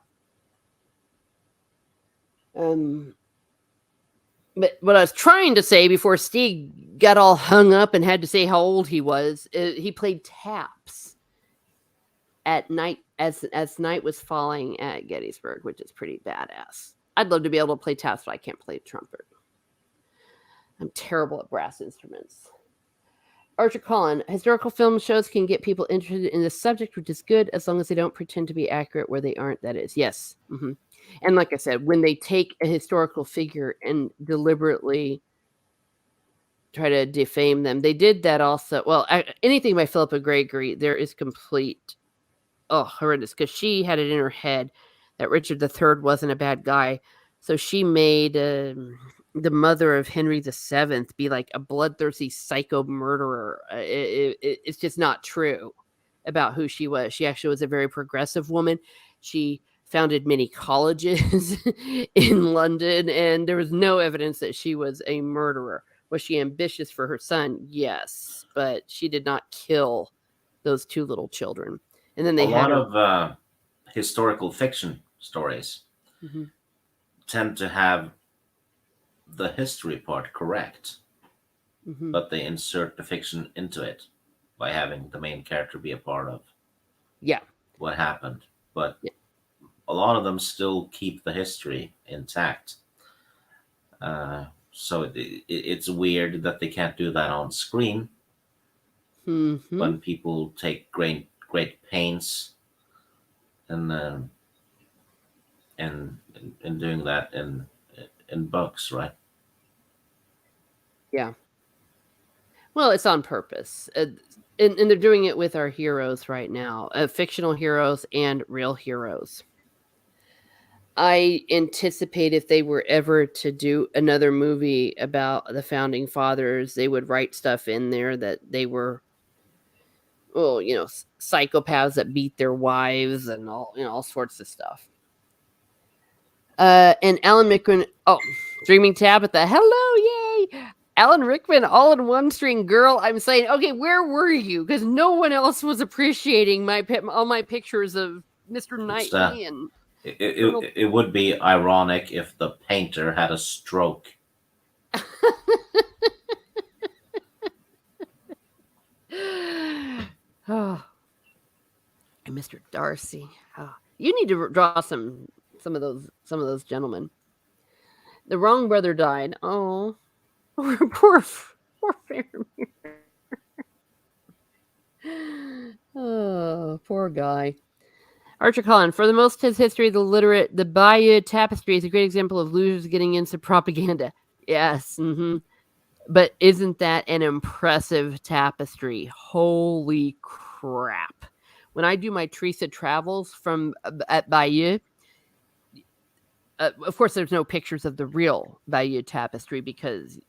Um, but what I was trying to say before Steve got all hung up and had to say how old he was, he played taps at night as night was falling at Gettysburg, which is pretty badass. I'd love to be able to play taps, but I can't play trumpet. I'm terrible at brass instruments. Archer Collin, historical film shows can get people interested in the subject, which is good as long as they don't pretend to be accurate where they aren't. That is, yes. And like I said, when they take a historical figure and deliberately try to defame them, they did that also. Well, anything by Philippa Gregory, there is complete horrendous, because she had it in her head that Richard III wasn't a bad guy. So she made the mother of Henry VII be like a bloodthirsty psycho murderer. It's just not true about who she was. She actually was a very progressive woman. She founded many colleges in London, and there was no evidence that she was a murderer. Was she ambitious for her son? Yes, but she did not kill those 2 little children. And then A they had lot her. of historical fiction stories Mhm. tend to have the history part correct, Mhm. but they insert the fiction into it by having the main character be a part of Yeah. what happened. But Yeah. a lot of them still keep the history intact. So it's weird that they can't do that on screen Mhm. when people take great pains and in doing that in books, right? Yeah. Well, it's on purpose. And they're doing it with our heroes right now, fictional heroes and real heroes. I anticipate if they were ever to do another movie about the founding fathers, they would write stuff in there that they were, well, psychopaths that beat their wives and all sorts of stuff. And Alan Rickman. Oh, Dreaming Tabitha. Hello, yay! Alan Rickman, all in one string girl. I'm saying, okay, where were you? Because no one else was appreciating all my pictures of Mr. It's Knightley and it, Colonel. it, it would be ironic if the painter had a stroke. Oh, and Mr. Darcy. Oh, you need to draw some of those gentlemen. The wrong brother died. Oh, poor Faramir. Oh, poor guy. Archer Collin. For the most of his history, the Bayeux Tapestry is a great example of losers getting into propaganda. Yes. But isn't that an impressive tapestry? Holy crap. When I do my Teresa travels from at Bayeux, of course, there's no pictures of the real Bayeux tapestry because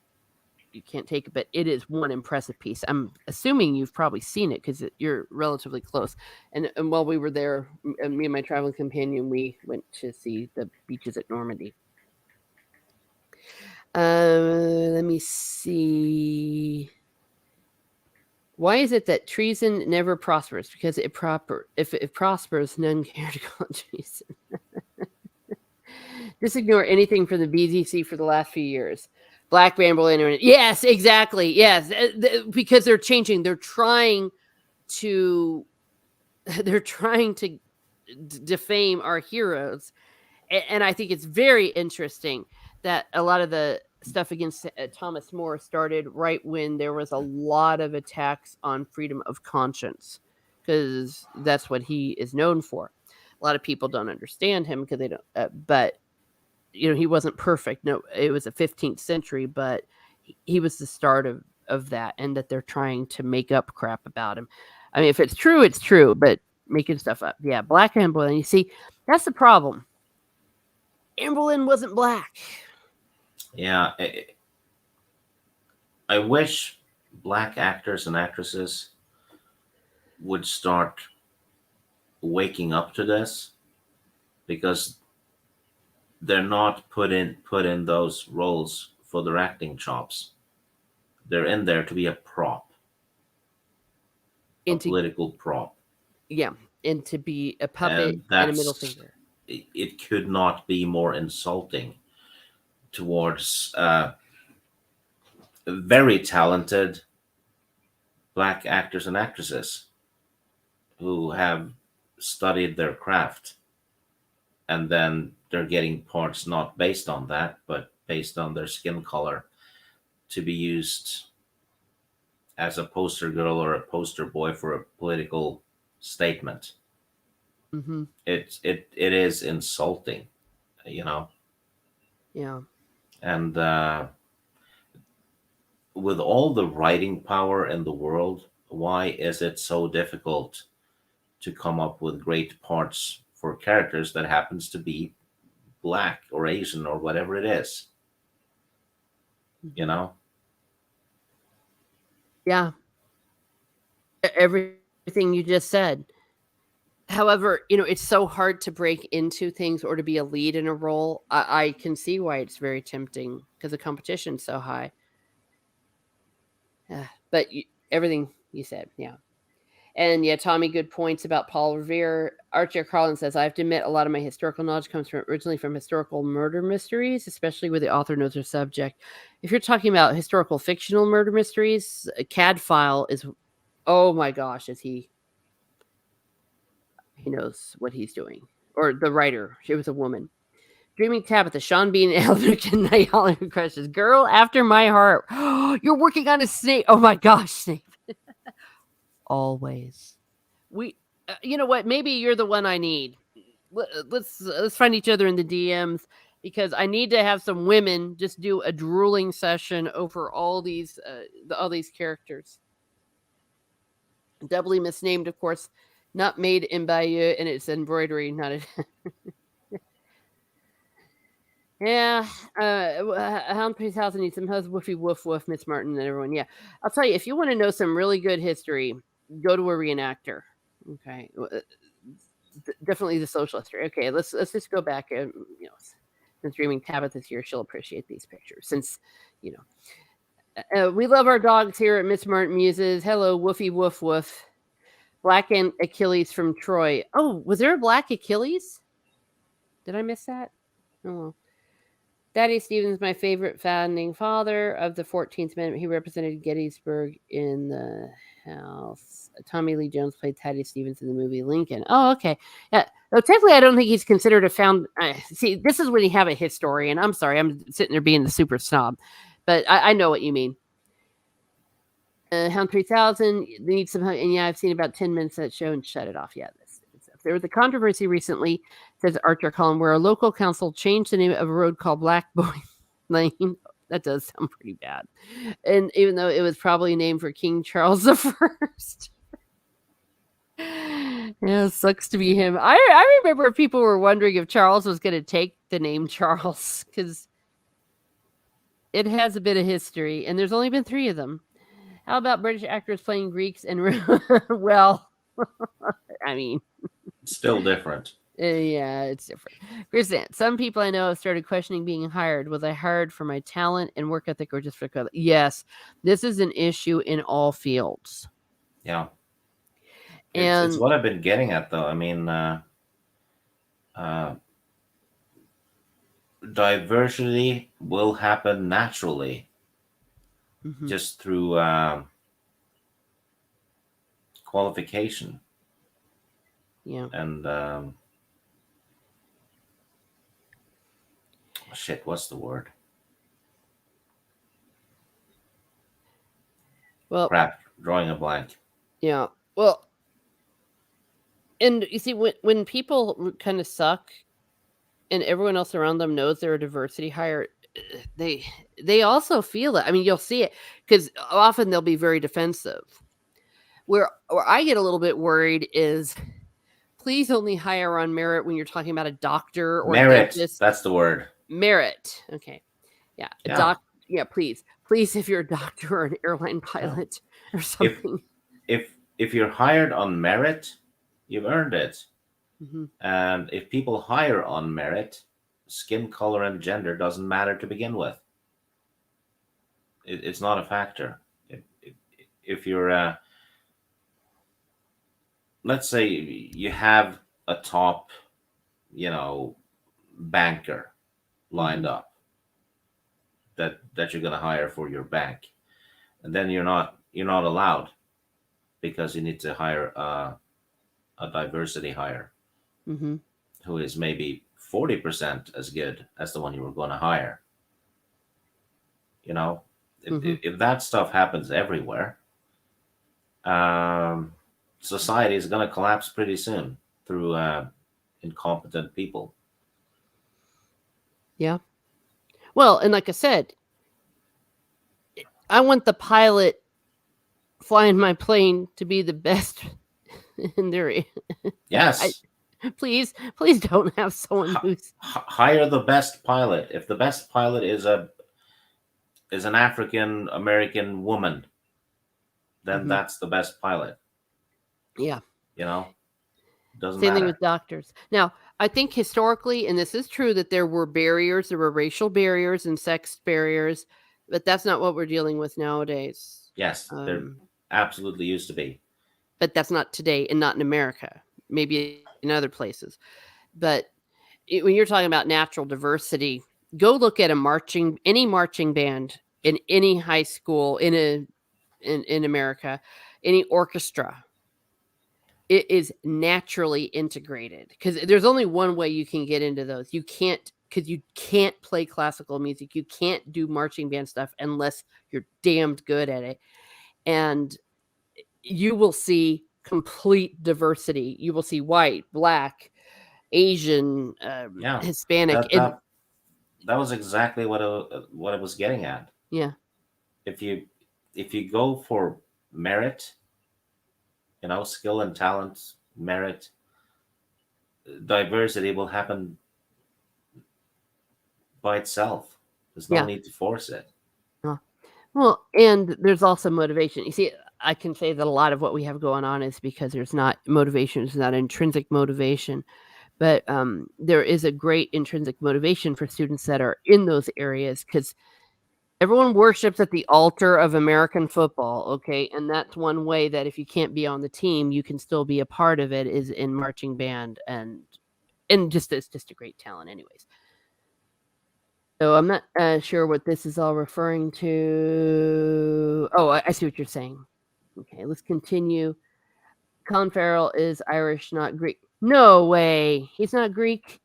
you can't take it, but it is one impressive piece. I'm assuming you've probably seen it because you're relatively close. And while we were there, me and my traveling companion, we went to see the beaches at Normandy. Let me see. Why is it that treason never prospers? Because if it prospers, none care to call it treason. Just ignore anything from the BZC for the last few years. Black Ramble Internet. Yes, exactly. Yes, because they're changing. They're trying to defame our heroes, and I think it's very interesting that a lot of the stuff against Thomas More started right when there was a lot of attacks on freedom of conscience, because that's what he is known for. A lot of people don't understand him because they don't, but he wasn't perfect. No, it was the 15th century, but he was the start of that, and that they're trying to make up crap about him. I mean, if it's true, it's true, but making stuff up. Yeah, Black Anne Boleyn. You see, that's the problem. Anne Boleyn wasn't black. Yeah, I wish black actors and actresses would start waking up to this, because they're not put in those roles for their acting chops. They're in there to be a prop, a And to political prop, yeah, and to be a puppet and and a middle that's finger. it could not be more insulting towards very talented black actors and actresses who have studied their craft, and then they're getting parts not based on that but based on their skin color, to be used as a poster girl or a poster boy for a political statement. Mm-hmm. It is insulting, you know. Yeah. And with all the writing power in the world, why is it so difficult to come up with great parts for characters that happens to be black or Asian or whatever it is, you Mm-hmm. know? Yeah. Everything you just said. However, it's so hard to break into things or to be a lead in a role. I can see why it's very tempting because the competition's so high. But everything you said, yeah. And yeah, Tommy, good points about Paul Revere. Archer Carlin says, I have to admit, a lot of my historical knowledge comes originally from historical murder mysteries, especially where the author knows their subject. If you're talking about historical fictional murder mysteries, Cadfile is, oh my gosh, he knows what he's doing. Or the writer, she was a woman. Dreaming Tabitha, Sean Bean, Alvin Night Hollywood Crushes. Girl after my heart. You're working on a Snape. Oh my gosh, Snape. Always. We, you know what? Maybe you're the one I need. Let's find each other in the DMs because I need to have some women just do a drooling session over all these characters. Doubly misnamed, of course, not made in Bayeux, and it's embroidery, not a. Yeah, Hound Priest House needs some hus woofy woof woof, Miss Martin, and everyone. Yeah, I'll tell you, if you want to know some really good history, go to a reenactor. Okay, definitely the social history. Okay, let's just go back and and streaming Tabitha this year. She'll appreciate these pictures since, you we love our dogs here at Miss Martin Muses. Hello, Woofy Woof Woof. Black and Achilles from Troy. Oh, was there a Black Achilles? Did I miss that? Oh well. Thaddeus Stevens, my favorite founding father of the 14th Amendment. He represented Gettysburg in the House. Tommy Lee Jones played Thaddeus Stevens in the movie Lincoln. Oh, okay. Yeah. Well, technically, I don't think he's considered a found. See, this is when you have a historian. I'm sorry, I'm sitting there being the super snob, but I know what you mean. Hound 3000 needs some, and yeah, I've seen about 10 minutes of that show and shut it off. Yeah, there was a controversy recently, says Archer Collin, where a local council changed the name of a road called Black Boy Lane. That does sound pretty bad. And even though it was probably named for King Charles the First. Yeah, it sucks to be him. I remember people were wondering if Charles was going to take the name Charles because it has a bit of history, and there's only been 3 of them. How about British actors playing Greeks and well, I mean, Still different. Yeah, it's different. Kristen, some people I know have started questioning being hired. Was I hired for my talent and work ethic or just for color? Yes, this is an issue in all fields. Yeah. And it's what I've been getting at, though. I mean, diversity will happen naturally, just through qualification. Yeah. And shit, what's the word? Well, crap, drawing a blank. Yeah. Well, and you see, when people kind of suck, and everyone else around them knows they're a diversity hire, they also feel it. I mean, you'll see it because often they'll be very defensive. Where I get a little bit worried is, please only hire on merit when you're talking about a doctor or merit. Dentist. That's the word. Merit. Okay. Yeah. Yeah. Yeah. Please, if you're a doctor or an airline pilot or something. If you're hired on merit, you've earned it. Mm-hmm. And if people hire on merit, skin color and gender doesn't matter to begin with. It's not a factor. If you're let's say you have a top, banker lined up that you're going to hire for your bank, and then you're not allowed because you need to hire a diversity hire who is maybe 40% as good as the one you were going to hire. If that stuff happens everywhere, society is going to collapse pretty soon through incompetent people. Yeah. Well, and like I said, I want the pilot flying my plane to be the best in their. Yes. Please don't have someone who's hire the best pilot. If the best pilot is an African American woman, then that's the best pilot. Yeah. Doesn't Same matter. thing with doctors. Now, I think historically, and this is true, that there were barriers, there were racial barriers and sex barriers, but that's not what we're dealing with nowadays. Yes, there absolutely used to be. But that's not today and not in America, maybe in other places. But when you're talking about natural diversity, go look at any marching band in any high school in America, any orchestra. It is naturally integrated because there's only one way you can get into those. You can't play classical music. You can't do marching band stuff unless you're damned good at it. And you will see complete diversity. You will see white, black, Asian, Hispanic. That was exactly what I was getting at. Yeah. If you go for merit, skill and talent, merit, diversity will happen by itself. There's no need to force it. Well, and there's also motivation. You see, I can say that a lot of what we have going on is because there's not motivation. It's not intrinsic motivation. But there is a great intrinsic motivation for students that are in those areas because everyone worships at the altar of American football, okay? And that's one way that if you can't be on the team, you can still be a part of it is in marching band and just it's just a great talent anyways. So I'm not sure what this is all referring to. Oh, I see what you're saying. Okay, let's continue. Colin Farrell is Irish, not Greek. No way. He's not Greek.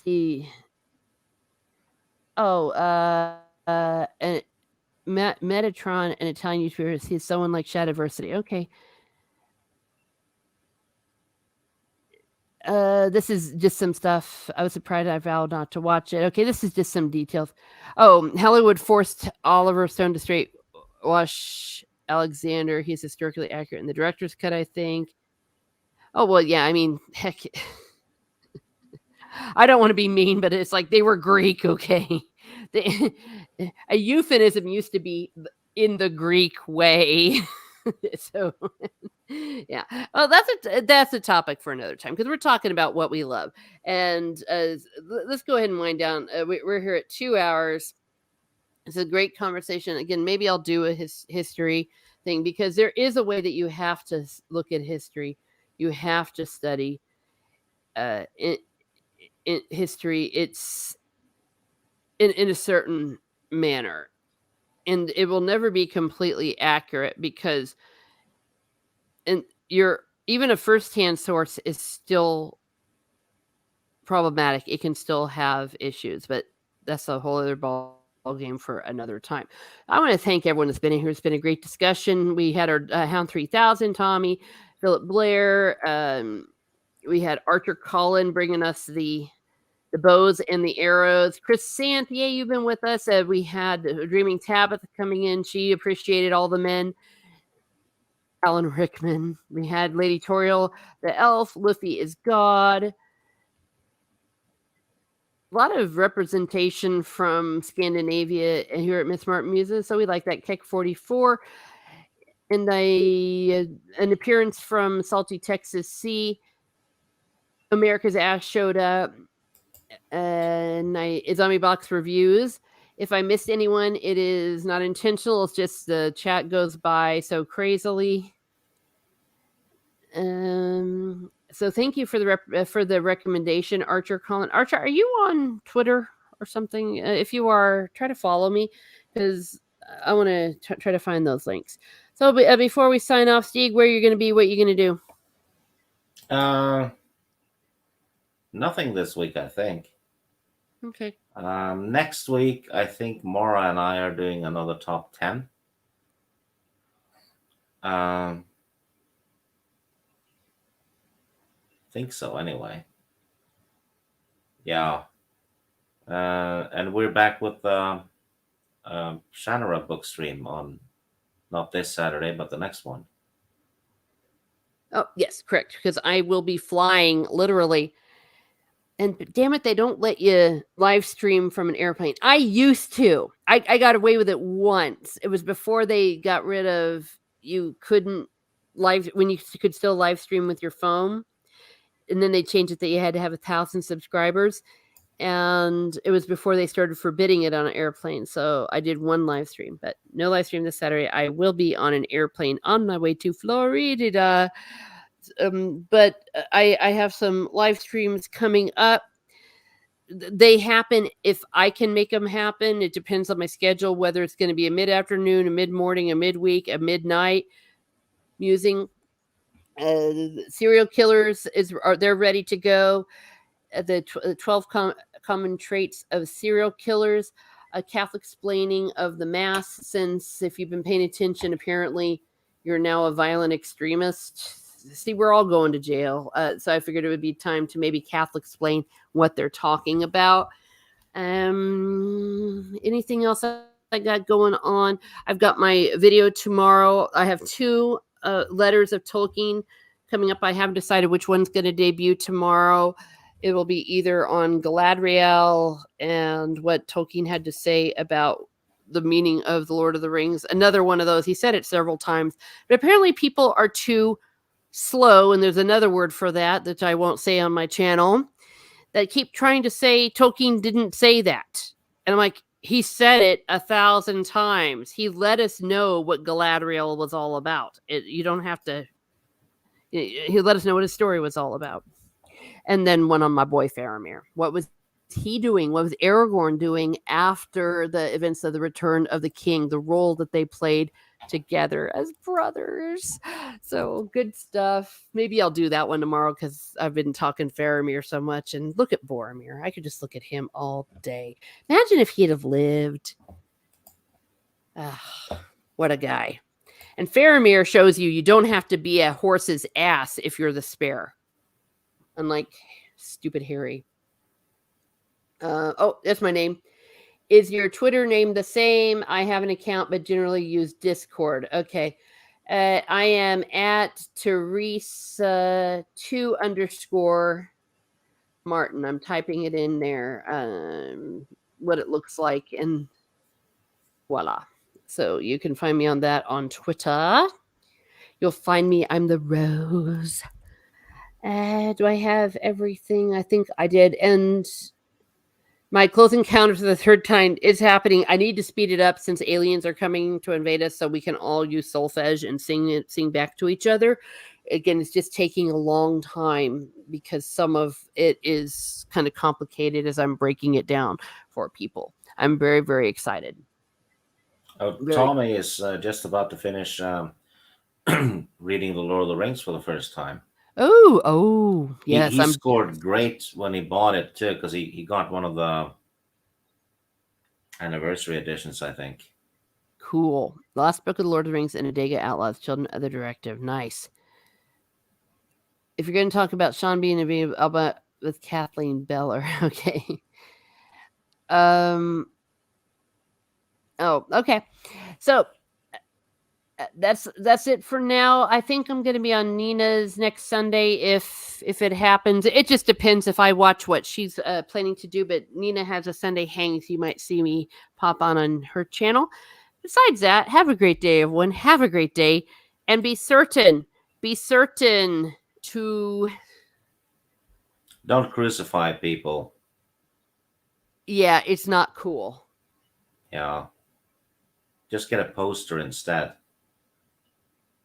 He Oh, and Metatron, an Italian YouTuber, he's someone like Shadiversity. Okay. This is just some stuff. I was surprised I vowed not to watch it. Okay, this is just some details. Oh, Hollywood forced Oliver Stone to straight wash Alexander. He's historically accurate in the director's cut, I think. Oh, well, yeah, I mean, heck, I don't want to be mean, but it's like they were Greek, okay? They, a euphemism used to be in the Greek way. So yeah, well, that's a topic for another time because we're talking about what we love. And let's go ahead and wind down. We're here at 2 hours. It's a great conversation. Again, maybe I'll do a history thing because there is a way that you have to look at history. You have to study in history. It's in a certain manner, and it will never be completely accurate because and your even a first-hand source is still problematic. It can still have issues, but that's a whole other ball game for another time. I want to thank everyone that's been in here. It's been a great discussion. We had our Hound 3000, Tommy, Philip Blair. We had Archer Collin bringing us the bows and the arrows. Chris Sant, yeah, you've been with us. We had Dreaming Tabitha coming in. She appreciated all the men. Alan Rickman. We had Lady Toriel, the elf. Luffy is God. A lot of representation from Scandinavia here at Miss Martin Muses, so we like that. Keck 44. And an appearance from Salty Texas Sea. America's Ash showed up. And Zombie Box reviews. If I missed anyone, it is not intentional. It's just the chat goes by so crazily. So thank you for the recommendation, Archer Colin. Archer, are you on Twitter or something? If you are, try to follow me because I want to try to find those links. So before we sign off, Stieg, where you're going to be, what you're going to do? Nothing this week, I think. Okay. Next week, I think Maura and I are doing another top 10. Think so, anyway. Yeah. And we're back with the Shannara book stream on not this Saturday, but the next one. Oh, yes, correct. Because I will be flying literally. And damn it, they don't let you live stream from an airplane. I used to. I got away with it once. It was before they got rid of you couldn't when you could still live stream with your phone. And then they changed it that you had to have 1,000 subscribers. And it was before they started forbidding it on an airplane. So I did one live stream, but no live stream this Saturday. I will be on an airplane on my way to Florida. But I have some live streams coming up. They happen if I can make them happen. It depends on my schedule, whether it's going to be a mid-afternoon, a mid-morning, a midweek, a midnight. Musing serial killers they're ready to go. The 12 common traits of serial killers, a Catholic explaining of the Mass, since if you've been paying attention, apparently you're now a violent extremist. See, we're all going to jail. So I figured it would be time to maybe Catholic explain what they're talking about. Anything else I got going on? I've got my video tomorrow. I have 2 letters of Tolkien coming up. I haven't decided which one's going to debut tomorrow. It will be either on Galadriel and what Tolkien had to say about the meaning of the Lord of the Rings. Another one of those. He said it several times, but apparently people are too slow, and there's another word for that I won't say on my channel, that keep trying to say Tolkien didn't say that. And I'm like, he said it 1,000 times. He let us know what Galadriel was all about. You don't have to. He let us know what his story was all about. And then one on my boy Faramir. What was he doing? What was Aragorn doing after the events of the Return of the King? The role that they played together as brothers. So good stuff. Maybe I'll do that one tomorrow because I've been talking Faramir so much. And look at Boromir. I could just look at him all day. Imagine if he'd have lived. Ah, what a guy. And Faramir shows you don't have to be a horse's ass if you're the spare. Unlike stupid Harry. Oh, that's my name. Is your Twitter name the same? I have an account, but generally use Discord. Okay. I am at Teresa 2_ Martin. I'm typing it in there. What it looks like, and voila. So you can find me on that on Twitter. You'll find me. I'm the Rose. Do I have everything? I think I did. And my close encounters of the third kind is happening. I need to speed it up since aliens are coming to invade us, so we can all use solfege and sing back to each other. Again, it's just taking a long time because some of it is kind of complicated as I'm breaking it down for people. I'm very, very excited. Tommy is just about to finish reading The Lord of the Rings for the first time. Oh, yes. He scored great when he bought it too, because he got one of the anniversary editions, I think. Cool. Last book of The Lord of the Rings and Adega Outlaws, Children of the Directive. Nice. If you're going to talk about Sean being about with Kathleen Beller, okay. Oh, okay. So that's it for now. I think I'm going to be on Nina's next Sunday if it happens. It just depends if I watch what she's planning to do. But Nina has a Sunday hang, so you might see me pop on her channel. Besides that, have a great day, everyone. Have a great day, and be certain to don't crucify people. Yeah, it's not cool. Yeah. Just get a poster instead.